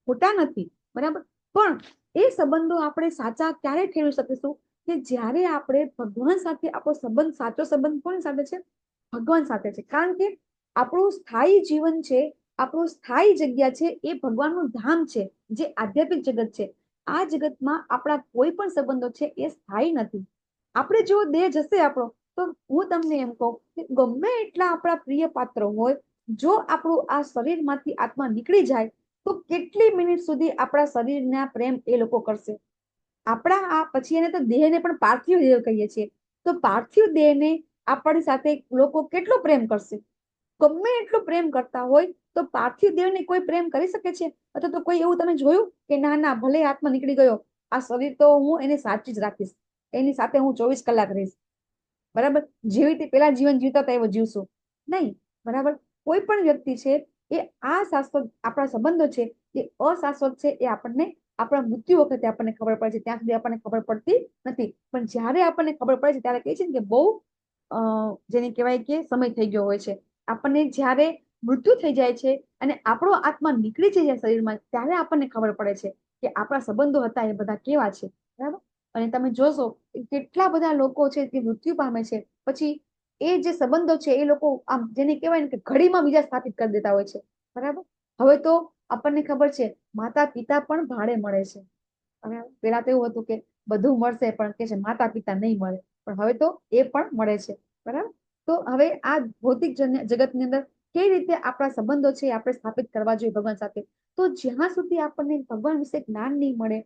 ખોટા નથી, બરાબર, પણ એ સંબંધો આપણે સાચા ક્યારે ઠેરવી શકીશું કે જ્યારે આપણે ભગવાન સાથે આપણો સંબંધ, સાચો સંબંધ કોની સાથે છે? ભગવાન સાથે છે. કારણ કે આપણું સ્થાયી જીવન છે, આપણું સ્થાયી જગ્યા છે એ ભગવાનનું ધામ છે, જે આધ્યાત્મિક જગત છે. આ જગતમાં આપણા કોઈ પણ સંબંધો છે એ સ્થાયી નથી. આપણે જો દેહ જશે આપણો, તો હું તમને એમ કહું કે ગમે એટલા આપણા પ્રિય પાત્રો હોય, જો આપણું આ શરીરમાંથી આત્મા નીકળી જાય તો કેટલી મિનિટ સુધી આપણા શરીરના પ્રેમ એ લોકો કરશે? આપણા આ પછી એને તો દેહને પણ પાર્થિવ દેહ કહીએ છીએ, તો પાર્થિવ દેહને આપણી સાથે લોકો કેટલો પ્રેમ કરશે? ગમે એટલો પ્રેમ કરતા હોય તો પાર્થિવ દેહને કોઈ પ્રેમ કરી શકે છે? અથવા તો કોઈ એવું તમે જોયું કે ના ના ભલે આત્મા નીકળી ગયો, આ શરીર તો હું એને સાચી જ રાખીશ, એની સાથે હું 24 કલાક રહીશ, બરાબર, જેવી રીતે પેલા જીવન જીવતા હતા એવો જીવશું નહીં. બરાબર. કોઈ પણ વ્યક્તિ છે એ આ શાશ્વત, આપણા સંબંધો છે એ અશાશ્વત છે, એ આપણને આપણા મૃત્યુ વખતે આપણને ખબર પડે છે, ત્યાં સુધી આપણને ખબર પડતી નથી. પણ જ્યારે આપણને ખબર પડે છે ત્યારે કહે છે ને કે બહુ જેને કહેવાય કે સમય થઈ ગયો હોય છે. આપણને જ્યારે મૃત્યુ થઈ જાય છે અને આપણો આત્મા નીકળી જાય છે શરીરમાં, ત્યારે આપણને ખબર પડે છે કે આપણા સંબંધો હતા એ બધા કેવા છે. બરાબર. અને તમે જોશો કેટલા બધા લોકો છે કે મૃત્યુ પામે છે, પછી એ જે સંબંધો છે એ લોકો આમ જેને કહેવાય ને કે ઘડીમાં બીજા સ્થાપિત કરી દેતા હોય છે. બરાબર. હવે તો આપણને ખબર છે માતા પિતા પણ ભાડે મળે છે. બરાબર. પેલા તો એવું હતું કે બધું મળશે પણ કે છે માતા પિતા નહીં મળે, પણ હવે તો એ પણ મળે છે. બરાબર. તો હવે આ ભૌતિક જગતની અંદર કઈ રીતે આપણા સંબંધો છે આપણે સ્થાપિત કરવા જોઈએ ભગવાન સાથે, તો જ્યાં સુધી આપણને ભગવાન વિશે જ્ઞાન નહીં મળે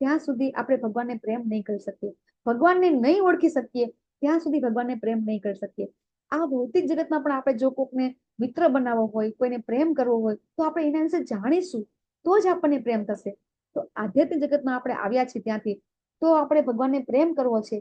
ત્યાં સુધી આપણે ભગવાનને પ્રેમ નહીં કરી શકીએ. ભગવાનને નહીં ઓળખી શકીએ ત્યાં સુધી ભગવાનને પ્રેમ નહીં કરી શકીએ. આ ભૌતિક જગતમાં પણ આપણે જો કોઈને મિત્ર બનાવવો હોય, કોઈને પ્રેમ કરવો હોય, તો આપણે એના વિશે જાણીશું તો જ આપણને પ્રેમ થશે. તો આધ્યાત્મિક જગતમાં આપણે આવ્યા છીએ ત્યાંથી, તો આપણે ભગવાનને પ્રેમ કરવો છે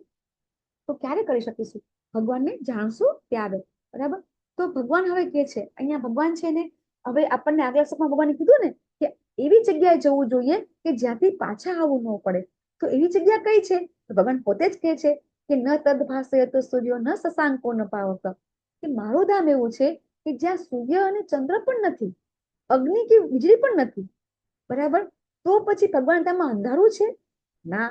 તો ક્યારે કરી શકીશું? ભગવાનને જાણશું ત્યારે. બરાબર. તો ભગવાન હવે કે છે, અહીંયા ભગવાન છે ને, હવે આપણને આગલા શ્લોકમાં ભગવાને કીધું ને કે એવી જગ્યાએ જવું જોઈએ કે જ્યાંથી પાછા આવવું ન પડે. તો એવી જગ્યા કઈ છે? તો ભગવાન પોતે જ કહે છે કે ન તદ ભાષય તો સૂર્યો ન શશાંકો ન પાવક, કે મારું ધામ એવું છે કે જ્યાં સૂર્ય અને ચંદ્ર પણ નથી, અગ્નિ કે વીજળી પણ નથી. બરાબર. તો પછી ભગવાન ધામમાં અંધારું છે? ના,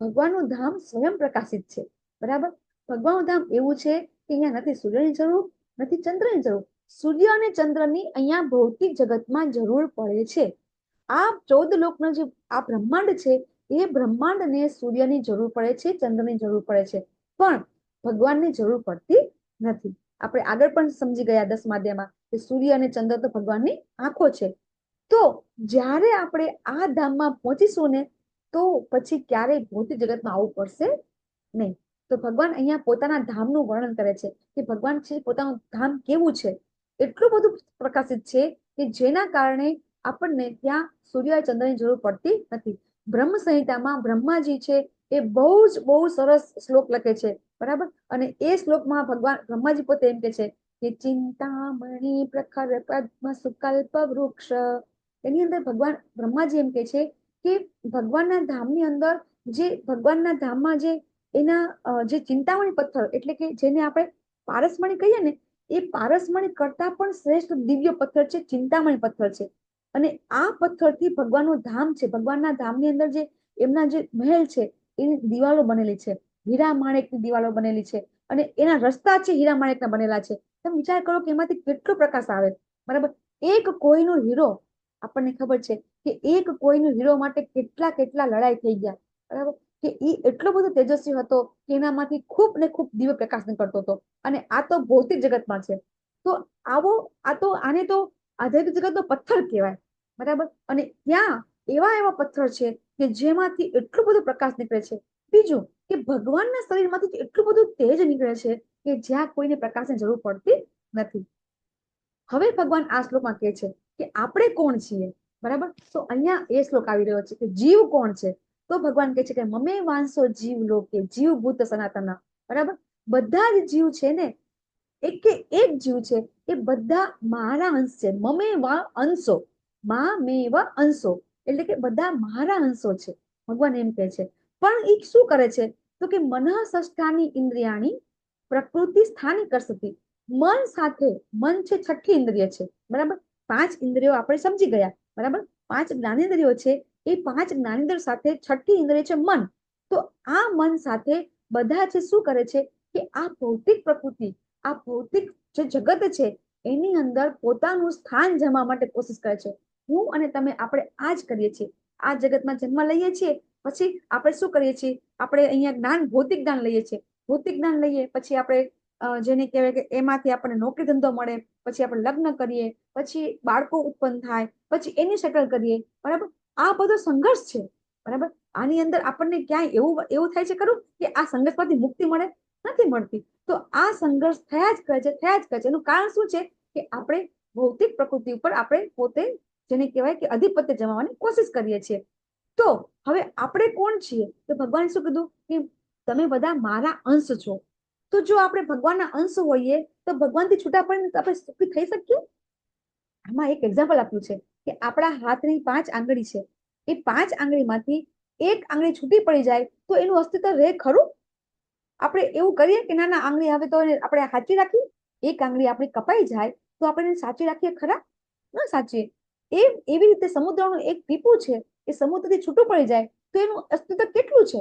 ભગવાનનું ધામ સ્વયં પ્રકાશિત છે. બરાબર. ભગવાનનું ધામ એવું છે કે અહીંયા નથી સૂર્યની જરૂર, નથી ચંદ્રની જરૂર. સૂર્ય અને ચંદ્રની અહીંયા ભૌતિક જગતમાં જરૂર પડે છે. આ 14 લોકનો જે આ બ્રહ્માંડ છે એ બ્રહ્માંડને સૂર્યની જરૂર પડે છે, ચંદ્રની જરૂર પડે છે, પણ ભગવાનની જરૂર પડતી નથી. આપણે આગળ પણ સમજી ગયા 10મા અધ્યાયમાં કે સૂર્ય અને ચંદ્ર તો ભગવાનની આંખો છે. તો જ્યારે આપણે આ ધામમાં પહોંચીશું ને તો પછી ક્યારેય ભૌતિક જગતમાં આવવું પડશે નહીં. તો ભગવાન અહીંયા પોતાના ધામનું વર્ણન કરે છે કે ભગવાન છે પોતાનું ધામ કેવું છે. એટલું બધું પ્રકાશિત છે કે જેના કારણે આપણને ત્યાં સૂર્ય ચંદ્રની જરૂર પડતી નથી. બ્રહ્મ સંહિતામાં બ્રહ્માજી છે એ બહુ સરસ શ્લોક લખે છે. બરાબર. અને એ શ્લોકમાં ભગવાન બ્રહ્માજી પોતે એમ કે છે કે ચિંતામણી પ્રખર પદ્મ સુકલ્પ વૃક્ષ, એની અંદર ભગવાન બ્રહ્માજી એમ કે છે કે ભગવાનના ધામની અંદર જે ભગવાનના ધામમાં જે એના જે ચિંતામણી પથ્થર, એટલે કે જેને આપણે પારસમણી કહીએ ને, એ પારસમણી કરતા પણ શ્રેષ્ઠ દિવ્ય પથ્થર છે ચિંતામણી પથ્થર છે. અને આ પથ્થરથી ભગવાનનું ધામ છે. ભગવાનના ધામની અંદર જે એમના જે મહેલ છે એની દિવાલો બનેલી છે, હીરા માણેકની દિવાલો બનેલી છે, અને એના રસ્તા છે હીરા માણેકના બનેલા છે. તમે વિચાર કરો કે એમાંથી કેટલો પ્રકાશ આવે. બરાબર. એક કોઈનો હીરો, આપણને ખબર છે કે એક કોઈનો હીરો માટે કેટલા લડાઈ થઈ ગયા. બરાબર. કે એ એટલો બધો તેજસ્વી હતો કે એનામાંથી ખૂબ ને ખૂબ દિવ્ય પ્રકાશ નીકળતો હતો. અને આ તો ભૌતિક જગતમાં છે. તો આને તો આધ્યાત્મિક જગતનો પથ્થર કહેવાય. બરાબર. અને ત્યાં એવા પથ્થર છે કે જેમાંથી એટલો બધો પ્રકાશ નીકળે છે. બીજું કે ભગવાનના શરીરમાંથી એટલું બધું તેજ નીકળે છે કે જ્યાં કોઈને પ્રકાશની જરૂર પડતી નથી. હવે ભગવાન આ શ્લોકમાં કહે છે કે આપણે કોણ છીએ. બરાબર. તો અહીંયા એ શ્લોક આવી રહ્યો છે કે જીવ કોણ છે. તો ભગવાન કહે છે કે મમે વાંસો જીવ લોકે જીવ ભૂત સનાતન. બરાબર. બધા જ જીવ છે ને, એક જીવ છે એ બધા મારા અંશ છે. મમે વા અંશો, મા મે વા અંશો, એટલે કે બધા મારા અંશો છે. ભગવાન એમ કહે છે. પણ એ શું કરે છે તો કે મનઃ ષષ્ઠાની ઇન્દ્રિયાણી પ્રકૃતિ સ્થાની કરસતી. મન સાથે, મન છે છઠ્ઠી ઇન્દ્રિય છે. બરાબર. 5 ઇન્દ્રિયો આપણે સમજી ગયા. બરાબર. 5 જ્ઞાનેન્દ્રિયો છે. એ 5 જ્ઞાનેન્દ્રિયો સાથે છઠ્ઠી ઇન્દ્રિય છે મન. તો આ મન સાથે બધા છે શું કરે છે કે આ ભૌતિક પ્રકૃતિ, આ ભૌતિક જે જગત છે એની અંદર પોતાનું સ્થાન જમવા માટે કોશિશ કરે છે. હું અને તમે આપણે આ જ કરીએ છીએ. આ જગતમાં જન્મ લઈએ છીએ, પછી આપણે શું કરીએ છીએ, આપણે અહીંયા જ્ઞાન, ભૌતિક જ્ઞાન લઈએ છીએ. ભૌતિક જ્ઞાન લઈએ પછી આપણે જેને કહેવાય કે એમાંથી આપણને નોકરી ધંધો મળે, પછી આપણે લગ્ન કરીએ, પછી બાળકો ઉત્પન્ન થાય, પછી એની સેટલ કરીએ. બરાબર. આ બધો સંઘર્ષ છે. બરાબર. આની અંદર આપણને ક્યાંય એવું થાય છે ખરું કે આ સંઘર્ષમાંથી મુક્તિ મળે? નથી મળતી. તો આ સંઘર્ષ થયા જ કરે છે. એનું કારણ શું છે કે આપણે ભૌતિક પ્રકૃતિ ઉપર આપણે પોતે જેને કહેવાય કે અધિપત્ય જમાવવાની કોશિશ કરીએ છીએ. તો હવે આપણે કોણ છીએ? તો ભગવાન શું કીધું કે તમે બધા મારા અંશ છો. તો જો આપણે ભગવાનના અંશ હોઈએ તો ભગવાનથી છૂટા પડીને આપણે સુખી થઈ શકીએ? આમાં એક એક્ઝામ્પલ આપ્યું છે કે આપણા હાથની 5 આંગળી છે, એ 5 આંગળીમાંથી એક આંગળી છૂટી પડી જાય તો એનું અસ્તિત્વ રહે ખરું? આપણે એવું કરીએ કે ના ના આંગળી હવે તો આપણે સાચી રાખી, એક આંગળી આપણી કપાઈ જાય તો આપણે એને સાચી રાખીએ ખરા? ન સાચીએ. એવી રીતે સમુદ્રનું એક ટીપું છે, એ સમુદ્રથી છૂટું પડી જાય તો એનું અસ્તિત્વ કેટલું છે?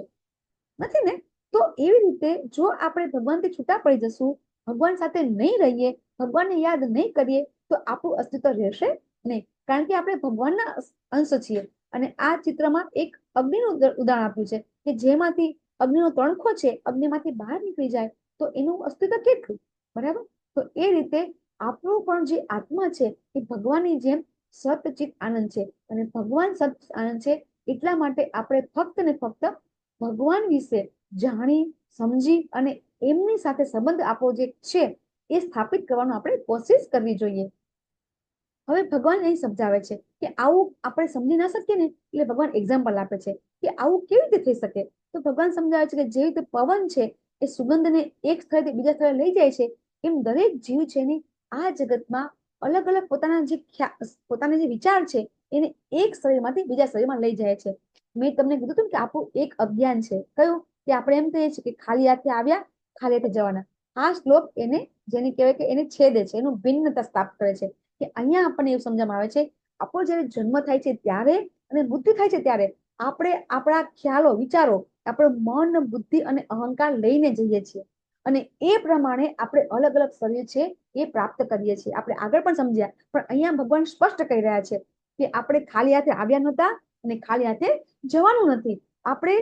નથી ને? તો એવી રીતે જો આપણે ભગવાનથી છૂટા પડી જશું, ભગવાન સાથે નહીં રહીએ, ભગવાનને યાદ નહીં કરીએ તો આપણું અસ્તિત્વ રહેશે નહીં, કારણ કે આપણે ભગવાનના અંશ છીએ. અને આ ચિત્રમાં એક અગ્નિનું ઉદાહરણ આપ્યું છે કે જેમાંથી અગ્નિનો તણખો છે, અગ્નિમાંથી બહાર નીકળી જાય તો એનું અસ્તિત્વ કેટલું? બરાબર. તો એ રીતે આપણું પણ જે આત્મા છે એ ભગવાનની જેમ સતચિત આનંદ છે, અને ભગવાન સત આનંદ છે એટલા માટે આપણે ફક્ત ને ફક્ત ભગવાન વિશે જાણી સમજી અને એમની સાથે સંબંધ આપણો જે છે એ સ્થાપિત કરવાનો આપણે કોશિશ કરવી જોઈએ. હવે ભગવાન અહીં સમજાવે છે કે આવું આપણે સમજી ના શકીએ ને, એટલે ભગવાન એક્ઝામ્પલ આપે છે કે આવું કેવી રીતે થઈ શકે. તો ભગવાન સમજાવે છે કે જે રીતે પવન છે એ સુગંધને એક સ્થળેથી બીજા સ્થળે લઈ જાય છે, એમ દરેક જીવ છે ને આ જગતમાં અલગ અલગ પોતાના જે વિચાર છે એને એક શરીરમાંથી બીજા શરીરમાં લઈ જાય છે. મેં તમને કીધું હતું કે આપણું એક અજ્ઞાન છે, કયું? કે આપણે એમ કહીએ છીએ કે ખાલી હાથે આવ્યા, ખાલી હાથે જવાના. આ શ્લોક એને જેને કહેવાય કે એને છેદે છે, એનું ભિન્નતા સ્થાપિત કરે છે કે અહીંયા આપણને એવું સમજવામાં આવે છે આપણો જયારે જન્મ થાય છે ત્યારે અને મૃત્યુ થાય છે ત્યારે આપણે આપણા ખ્યાલો, વિચારો, આપણું મન, બુદ્ધિ અને અહંકાર લઈને જઈએ છીએ, અને એ પ્રમાણે આપણે અલગ અલગ શરીર છે એ પ્રાપ્ત કરીએ છીએ. આપણે આગળ પણ સમજ્યા, પણ અહીંયા ભગવાન સ્પષ્ટ કહી રહ્યા છે કે આપણે ખાલી હાથે આવ્યા નહોતા અને ખાલી હાથે જવાનું નથી. આપણે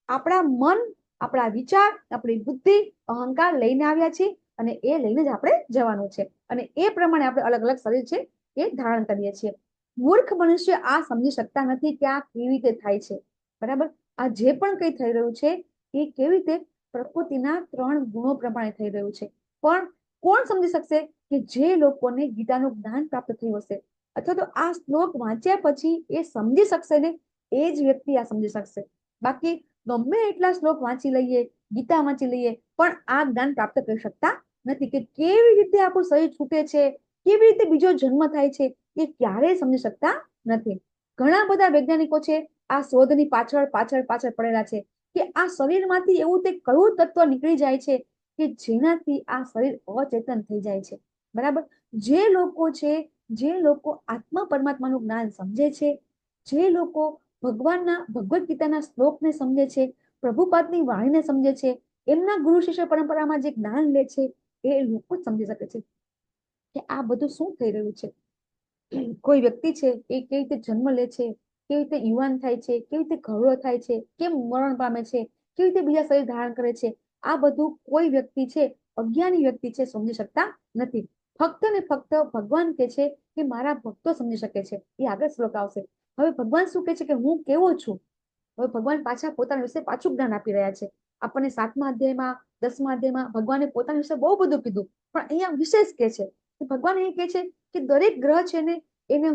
આપણા મન, આપણા વિચાર, આપણી બુદ્ધિ, અહંકાર લઈને આવ્યા છીએ અને એ લઈને જ આપણે જવાનું છે, અને એ પ્રમાણે આપણે અલગ અલગ શરીર છે એ ધારણ કરીએ છીએ. મૂર્ખ મનુષ્ય આ સમજી શકતા નથી કે આ કેવી રીતે થાય છે. બરાબર. આ જે પણ કઈ થઈ રહ્યું છે એ કેવી રીતે પ્રકૃતિના 3 ગુણો પ્રમાણે થઈ રહ્યું છે. પણ કોણ સમજી શકશે? કે જે લોકોને ગીતાનું જ્ઞાન પ્રાપ્ત થયું હશે, અથવા તો આ શ્લોક વાંચ્યા પછી એ સમજી શકશે ને એ જ વ્યક્તિ આ સમજી શકશે. બાકી ગમે એટલા શ્લોક વાંચી લઈએ, ગીતા વાંચી લઈએ, પણ આ જ્ઞાન પ્રાપ્ત કરી શકતા નથી કે કેવી રીતે આપણું શરીર છૂટે છે, કેવી રીતે બીજો જન્મ થાય છે, એ ક્યારેય સમજી શકતા નથી. ઘણા બધા વૈજ્ઞાનિકો છે આ શોધની પાછળ પાછળ પાછળ પડેલા છે કે આ શરીરમાંથી એવું તે કયું તત્વ નીકળી જાય છે કે જેનાથી આ શરીર અચેતન થઈ જાય છે. બરાબર. જે લોકો આત્મા પરમાત્માનું જ્ઞાન સમજે છે, જે લોકો ભગવદ્ ગીતાના શ્લોકને સમજે છે, પ્રભુપાદની વાણીને સમજે છે, એમના ગુરુ શિષ્ય પરંપરામાં જે જ્ઞાન લે છે, એ લોકો જ સમજી શકે છે કે આ બધું શું થઈ રહ્યું છે. કોઈ વ્યક્તિ છે એ કેવી રીતે જન્મ લે છે, કેવી રીતે યુવાન થાય છે, કેવી રીતે ઘરડો થાય છે, કેમ મરણ પામે છે, કેવી રીતે બીજા શરીર ધારણ કરે છે, આ બધું કોઈ વ્યક્તિ છે, અજ્ઞાની વ્યક્તિ છે, સમજી શકતા નથી. ફક્ત ને ફક્ત ભગવાન કે છે કે મારા ભક્તો સમજી શકે છે. એ આગળ શ્લોક આવશે. હવે ભગવાન શું કે છે કે હું કેવો છું. હવે ભગવાન પાછા પોતાના વિશે પાછું જ્ઞાન આપી રહ્યા છે આપણને. 7મા અધ્યાયમાં, 10મા અધ્યાયમાં ભગવાને પોતાના વિશે બહુ બધું કીધું, પણ અહીંયા વિશેષ કે છે કે ભગવાન એ કે છે કે દરેક ગ્રહ છે ને એને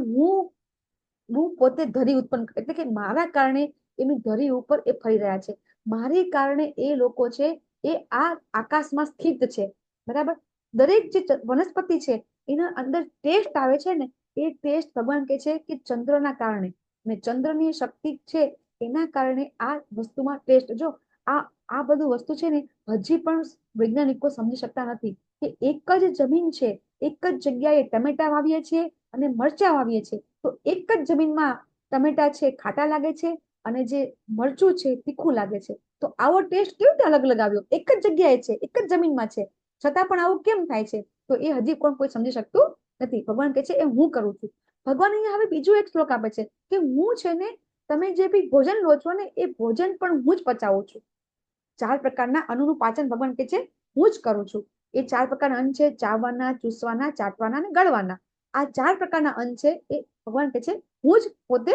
હું પોતે ધરી ઉત્પન્ન, એટલે કે મારા કારણે એની ધરી ઉપર એ ફરી રહ્યા છે, મારી કારણે એ લોકો છે એ આ આકાશમાં સ્થિત છે. બરાબર. દરેક જે વનસ્પતિ છે એના અંદર ટેસ્ટ આવે છે ને, એ ટેસ્ટ ભગવાન કે છે કે ચંદ્રના કારણે, ને ચંદ્રની શક્તિ છે એના કારણે આ વસ્તુમાં ટેસ્ટ. જો આ બધું વસ્તુ છે ને હજી પણ વૈજ્ઞાનિકો સમજી શકતા નથી કે એક જ જમીન છે, એક જ જગ્યાએ ટમેટા વાવીએ છીએ અને મરચા વાવીએ છીએ, તો એક જ જમીનમાં ટમેટા છે ખાટા લાગે છે અને જે મરચું છે તીખું લાગે છે. તો આવો ટેસ્ટ કેવી રીતે અલગ અલગ આવ્યો? એક જ જગ્યાએ છે, એક જ જમીનમાં છે, છતાં પણ આવું કેમ થાય છે? તો એ હજી પણ કોઈ સમજી શકતું નથી. ભગવાન કહે છે એ હું કરું છું. ભગવાન અહીંયા હવે બીજું એક શ્લોક આપે છે કે હું છે ને, તમે જે બી ભોજન લો છો ને એ ભોજન પણ હું જ પચાવું છું. 4 પ્રકારના અન્નનું પાચન ભગવાન કે છે હું જ કરું છું. એ 4 પ્રકારના અન્ન છે, ચાવવાના, ચૂસવાના, ચાટવાના અને ગળવાના. આ 4 પ્રકારના અન્ન છે એ ભગવાન કે છે હું જ પોતે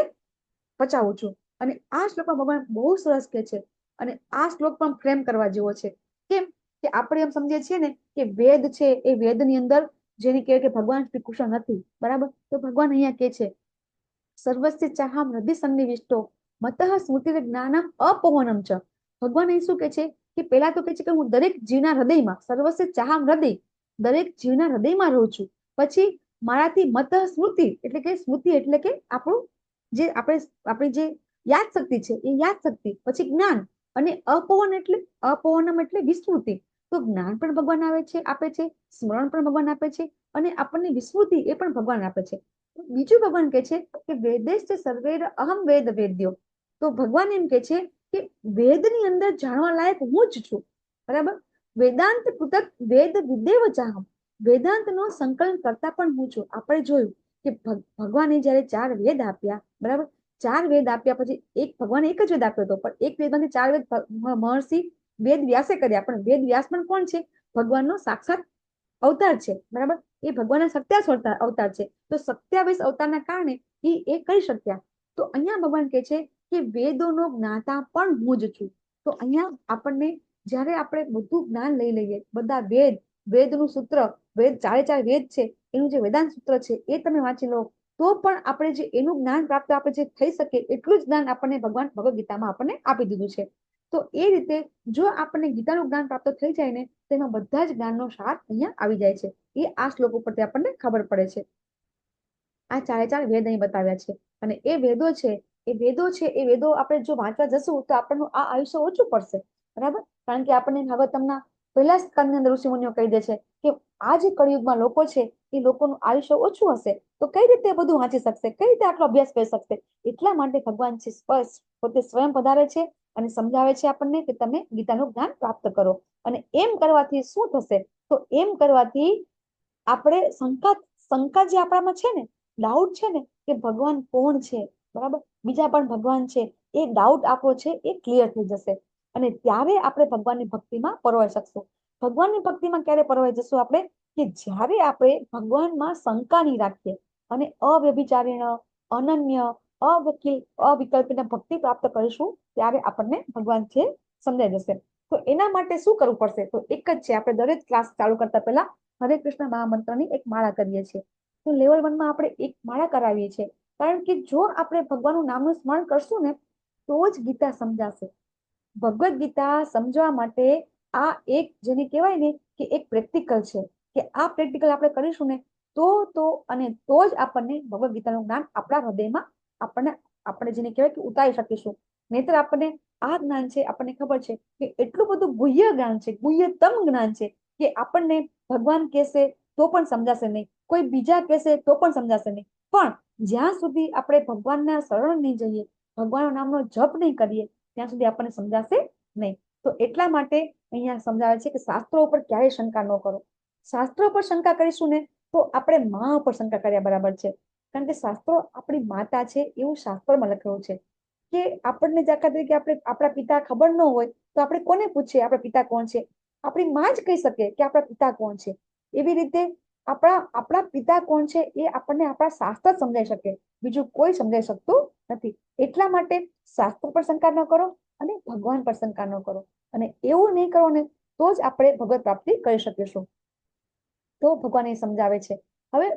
પચાવું છું. અને આ શ્લોકમાં ભગવાન બહુ સરસ કે છે, અને આ શ્લોક પણ ફ્રેમ કરવા જેવો છે. કેમ કે આપણે એમ સમજીએ છીએ ને કે વેદ છે એ વેદની અંદર જેને કહેવાય કે ભગવાન શ્રી કૃષ્ણ નથી. બરાબર. તો ભગવાન અહીંયા કે છે સર્વસ્ય ચાહમ હૃદય સન્નિવિષ્ટો મતઃ સ્મૃતિ જ્ઞાનમ અપવનમ ચ. ભગવાન અહીં શું કે છે કે પહેલા તો કહે છે કે હું દરેક જીવના હૃદયમાં, સર્વસ્વ ચાહમ હૃદય, દરેક જીવના હૃદયમાં રહું છું. પછી મારાથી મત સ્મૃતિ, એટલે કે સ્મૃતિ એટલે કે આપણું જે આપણી જે યાદ શક્તિ છે એ યાદ શક્તિ. પછી જ્ઞાન, અને અપવન એટલે અપવનમ એટલે વિસ્મૃતિ. તો જ્ઞાન પણ ભગવાન આપે છે, સ્મરણ પણ ભગવાન આપે છે, અને આપણને વિસ્મૃતિ એ પણ ભગવાન આપે છે. બીજું ભગવાન કહે છે કે વેદેશ સર્વેર અહમ વેદ વેદ્યો. તો ભગવાન એમ કે છે કે વેદની અંદર જાણવા લાયક હું જ છું. બરાબર. વેદાંત પૃથક વેદ વિદેવ ચાહમ. વેદાંતનો સંકલન કરતા પણ હું છું. આપણે જોયું કે ભગવાને જયારે 4 વેદ આપ્યા, બરાબર, 4 વેદ આપ્યા પછી ભગવાને એક જ વેદ આપ્યો હતો, પણ એક વેદમાંથી 4 વેદ મહર્ષિ વેદ વ્યાસે કર્યા. પણ વેદ વ્યાસ પણ કોણ છે? ભગવાનનો સાક્ષાત અવતાર છે. બરાબર. એ ભગવાનના 27 અવતાર છે. તો 27 અવતારના કારણે એ કરી શક્યા. તો અહીંયા ભગવાન કહે છે કે વેદોનો જ્ઞાતા પણ હું જ છું. તો અહીંયા આપણને જયારે આપણે બધું જ્ઞાન લઈ લઈએ, બધા વેદનું સૂત્ર, વેદ 4 વેદ છે એનું જે વેદાંત સૂત્ર છે એ તમે વાંચી લો, તો પણ આપણે જે એનું જ્ઞાન પ્રાપ્ત આપણે જે થઈ શકે એટલું જ જ્ઞાન આપણને ભગવાન ભગવદ ગીતામાં આપણને આપી દીધું છે. તો એ રીતે જો આપણને ગીતાનું જ્ઞાન પ્રાપ્ત થઈ જાય ને, તેમાં બધા જ જ્ઞાનનો સાર અહીંયા આવી જાય છે. એ આ શ્લોક ઉપરથી આપણને ખબર પડે છે. આ 4 વેદ અહીં બતાવ્યા છે. અને એ વેદો છે, આપણે જો વાંચવા જશું તો આપણનું આ આયુષ્ય ઓછું પડશે. બરાબર. કારણ કે આપણને ભાગવતમના પહેલા સ્કંદની અંદર ઋષિમુનિઓ કહી દે છે કે આ જે કળિયુગમાં લોકો છે એ લોકોનું આયુષ્ય ઓછું હશે, તો કઈ રીતે બધું વાંચી શકશે, કઈ રીતે આટલો અભ્યાસ કરી શકશે. એટલા માટે ભગવાન છે સ્પષ્ટ પોતે સ્વયં પધારે છે અને સમજાવે છે આપણને કે તમે ગીતાનું જ્ઞાન પ્રાપ્ત કરો. અને એમ કરવાથી શું થશે? તો એમ કરવાથી આપણે શંકા જે આપણામાં છે ને, ડાઉટ છે ને કે ભગવાન કોણ છે, બરાબર, બીજા પણ ભગવાન છે, એ ડાઉટ આપણો છે એ ક્લિયર થઈ જશે. અને ત્યારે આપણે ભગવાનની ભક્તિમાં પરોવાઈ શકશું. ભગવાનની ભક્તિમાં ક્યારે પરોવાઈ જશું આપણે? કે જ્યારે આપણે ભગવાનમાં શંકા નહીં રાખીએ અને અવ્યભિચારીણ, અનન્ય, અવિકલ્પિત ભક્તિ પ્રાપ્ત કરીશું, ત્યારે આપણને ભગવાન છે સમજાઈ જશે. તો એના માટે શું કરવું પડશે? તો એક જ છે, આપણે દરેક ક્લાસ ચાલુ કરતા પહેલા હરે કૃષ્ણ મહામંત્રની એક માળા કરીએ છીએ. તો લેવલ 1 માં આપણે એક માળા કરાવીએ છીએ. કારણ કે જો આપણે ભગવાનનું નામનું સ્મરણ કરશું ને, તો જ ગીતા સમજાશે. ભગવદ ગીતા સમજવા માટે આ એક જેને કહેવાય ને કે એક પ્રેક્ટિકલ છે, કે આ પ્રેક્ટિકલ આપણે કરીશું ને તો જ આપણને ભગવદ ગીતાનું જ્ઞાન આપણા હૃદયમાં આપણે જેને કહેવાય કે ઉતારી શકીશું. નહીતર આપણને આ જ્ઞાન છે, આપણને ખબર છે કે એટલું બધું ગુહ્ય જ્ઞાન છે, ગુહ્યતમ જ્ઞાન છે કે આપણને ભગવાન કહેશે તો પણ સમજાશે નહીં, કોઈ બીજા કહેશે તો પણ સમજાશે નહીં. પણ જ્યાં સુધી આપણે ભગવાનના શરણ નહીં જઈએ, ભગવાનના નામનો જપ નહીં કરીએ, ત્યાં સુધી આપણને સમજાશે નહીં. તો એટલા માટે અહીંયા સમજાવે છે કે શાસ્ત્રો ઉપર ક્યારેય શંકા ન કરો. શાસ્ત્રો પર શંકા કરીશું ને તો આપણે મા ઉપર શંકા કર્યા બરાબર છે. કારણ કે શાસ્ત્રો આપણી માતા છે એવું શાસ્ત્રમાં લખેલું છે. કે આપણને દાખલા તરીકે આપણા પિતા ખબર ન હોય તો આપણે કોને પૂછીએ આપણા પિતા કોણ છે? આપણી માં જ કહી શકે કે આપણા પિતા કોણ છે. એવી રીતે આપણા પિતા કોણ છે એ આપણને આપણા શાસ્ત્ર સમજાઈ શકે, બીજું કોઈ સમજાઈ શકતું નથી. એટલા માટે શાસ્ત્ર પર શંકા ન કરો અને ભગવાન પર શંકા ન કરો. અને એવું નહીં કરો ને તો જ આપણે ભગવત પ્રાપ્તિ કરી શકીશું. તો ભગવાન એ સમજાવે છે. હવે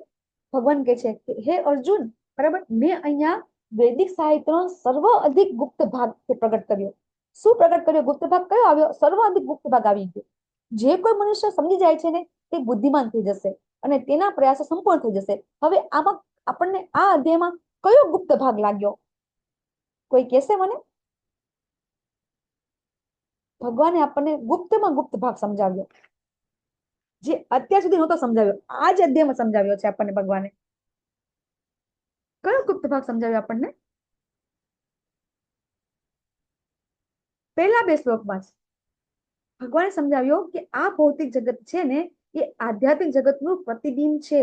ભગવાન કહે છે કે હે અર્જુન, બરાબર, મેં અહીંયા વૈદિક સાહિત્યનો સર્વ અધિક ગુપ્ત ભાગ પ્રગટ કર્યો. શું પ્રગટ કર્યો? ગુપ્ત ભાગ કયો આવ્યો? સર્વ અધિક ગુપ્ત ભાગ આવી ગયો. જે કોઈ મનુષ્ય સમજી જાય છે ને તે બુદ્ધિમાન થઈ જશે અને તેના પ્રયાસો સંપૂર્ણ થઈ જશે. હવે આમાં આપણને આ અધ્યાયમાં કયો ગુપ્ત ભાગ લાગ્યો? કોઈ કહેશે મને? ભગવાને આપણને ગુપ્તમાં ગુપ્ત ભાગ સમજાવ્યો, જે અત્યાર સુધી નહોતો સમજાવ્યો. આ જ અધ્યાયમાં સમજાવ્યો છે આપણને ભગવાને. કયો ગુપ્ત ભાગ સમજાવ્યો આપણને? પહેલા 2 શ્લોકમાં જ ભગવાને સમજાવ્યો કે આ ભૌતિક જગત છે ને એ આધ્યાત્મિક જગતનું પ્રતિબિંબ છે.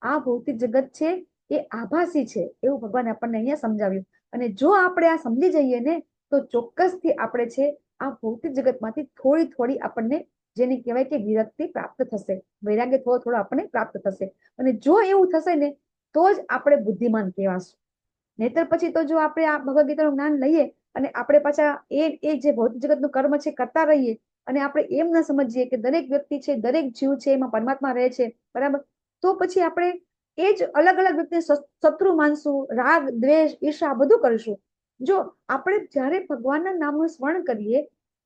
આ ભૌતિક જગત છે એ આભાસી છે, એવું ભગવાને આપણને અહીંયા સમજાવ્યું. અને જો આપણે આ સમજી જઈએ ને તો ચોક્કસથી આપણે છે આ ભૌતિક જગતમાંથી થોડી આપણને જેને કહેવાય કે વિરક્તિ પ્રાપ્ત થશે, વૈરાગ્ય થોડો આપણને પ્રાપ્ત થશે. અને જો એવું થશે ને તો જ આપણે બુદ્ધિમાન કહેવાશું. નહીતર પછી તો જો આપણે આ ભગવદ ગીતાનું જ્ઞાન લઈએ અને આપણે પાછા એ જે ભૌતિક જગતનું કર્મ છે કરતા રહીએ અને આપણે એમ ન સમજીએ કે દરેક વ્યક્તિ છે, દરેક જીવ છે એમાં પરમાત્મા રહે છે, બરાબર, તો પછી આપણે એ જ અલગ વ્યક્તિને શત્રુ માનશું, રાગ, દ્વેષ, ઈર્ષા બધું કરીશું. જો આપણે જ્યારે ભગવાનના નામનું સ્મરણ કરીએ,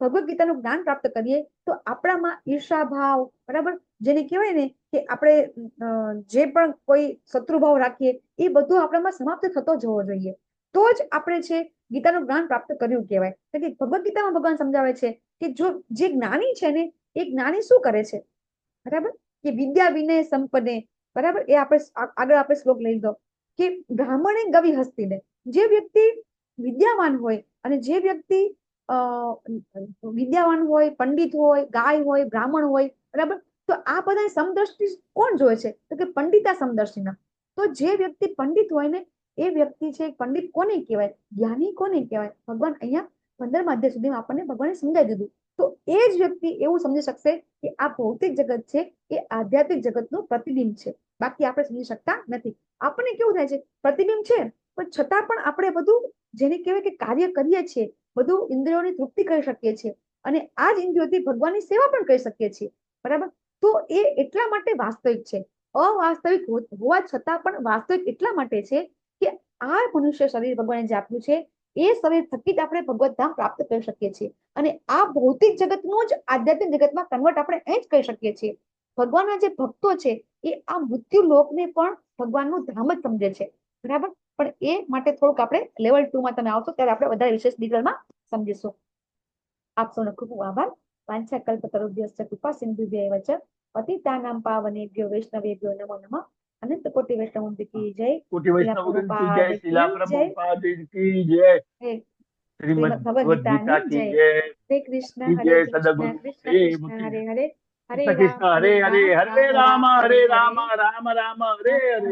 ભગવદ્ ગીતાનું જ્ઞાન પ્રાપ્ત કરીએ તો આપણામાં ઈર્ષા ભાવ, બરાબર, જેને કહેવાય ને કે આપણે જે પણ કોઈ શત્રુભાવ રાખીએ એ બધું આપણામાં સમાપ્ત થતો જવો જોઈએ. તો જ આપણે છે ગીતાનું જ્ઞાન પ્રાપ્ત કર્યું કહેવાય. એટલે કે ભગવદ્ ગીતામાં ભગવાન સમજાવે છે કે જો જે જ્ઞાની છે ને એ જ્ઞાની શું કરે છે, બરાબર, કે વિદ્યા વિનય સંપન્ને, બરાબર, એ આપણે આગળ આપણે શ્લોક લઈ દો કે બ્રાહ્મણે ગવિ હસ્તીને, જે વ્યક્તિ વિદ્યાવાન હોય અને જે વ્યક્તિ વિદ્યાવાન હોય, પંડિત હોય, ગાય હોય, બ્રાહ્મણ હોય, બરાબર, તો આ બધા સમદ્રષ્ટિ કોણ જોવે છે તો કે પંડિતા સમદ્રષ્ટિના. તો જે વ્યક્તિ પંડિત હોય ને એ વ્યક્તિ છે પંડિત કોને કહેવાય, જ્ઞાની કોને કહેવાય, ભગવાન અહીંયા 15મા અધ્યાય સુધીમાં આપણને ભગવાને સમજાવી દીધું. તો એ જ વ્યક્તિ એવું સમજી શકશે કે આ ભૌતિક જગત છે એ આધ્યાત્મિક જગતનું પ્રતિબિંબ છે, બાકી આપણે સમજી શકતા નથી. આપણને કેવું થાય છે પ્રતિબિંબ છે પણ છતાં પણ આપણે બધું જેને કહેવાય કે કાર્ય કરીએ છીએ, બધું ઇન્દ્રિયોની તૃપ્તિ કરી શકીએ છીએ અને આ જ ઇન્દ્રિયોથી ભગવાનની સેવા પણ કરી શકીએ છીએ, બરાબર. તો એ એટલા માટે વાસ્તવિક છે. અવાસ્તવિક હોવા છતાં પણ વાસ્તવિક એટલા માટે છે કે આ મનુષ્ય શરીર ભગવાને જે આપ્યું છે એ શરીર થકી જ આપણે ભગવત ધામ પ્રાપ્ત કરી શકીએ છીએ અને આ ભૌતિક જગતનું જ આધ્યાત્મિક જગતમાં કન્વર્ટ આપણે અહીં જ કરી શકીએ છીએ. ભગવાનના જે ભક્તો છે એ આ મૃત્યુ લોકને પણ ભગવાનનું ધામ જ સમજે છે, બરાબર. પણ એ માટે થોડુંક આપણે લેવલ 2 માં તમે આવશો ત્યારે આપણે વધારે વિશેષ ડિટેલમાં સમજીશું. આપ સૌનો ખૂબ ખૂબ આભાર. વાંછા કલ્પતરુભ્યશ્ચ કૃપા સિંધુભ્યૈવ ચ પતિતાનાં પાવનેભ્યો વૈષ્ણવેભ્યો નમો નમઃ. અનંત કોટિ વૈષ્ણવ વૃંદ કી જય. કોટી વૈષ્ણવ વૃંદ કી જય, શિલા શિલા પ્રભુપાદ પ્રભુપાદ કી જય, જય. શ્રીમદ ભગવદ ભગવદ ગીતા ગીતાની કી જય. જય, હરે કૃષ્ણ કી હરે જય, કૃષ્ણ સદગુરુ કૃષ્ણ દેવ કૃષ્ણ કી હરે જય. હરે હરે કૃષ્ણ રામ કૃષ્ણ હરે હરે, હરે રામ રામ હરે રામ, રામ રામ હરે હરે.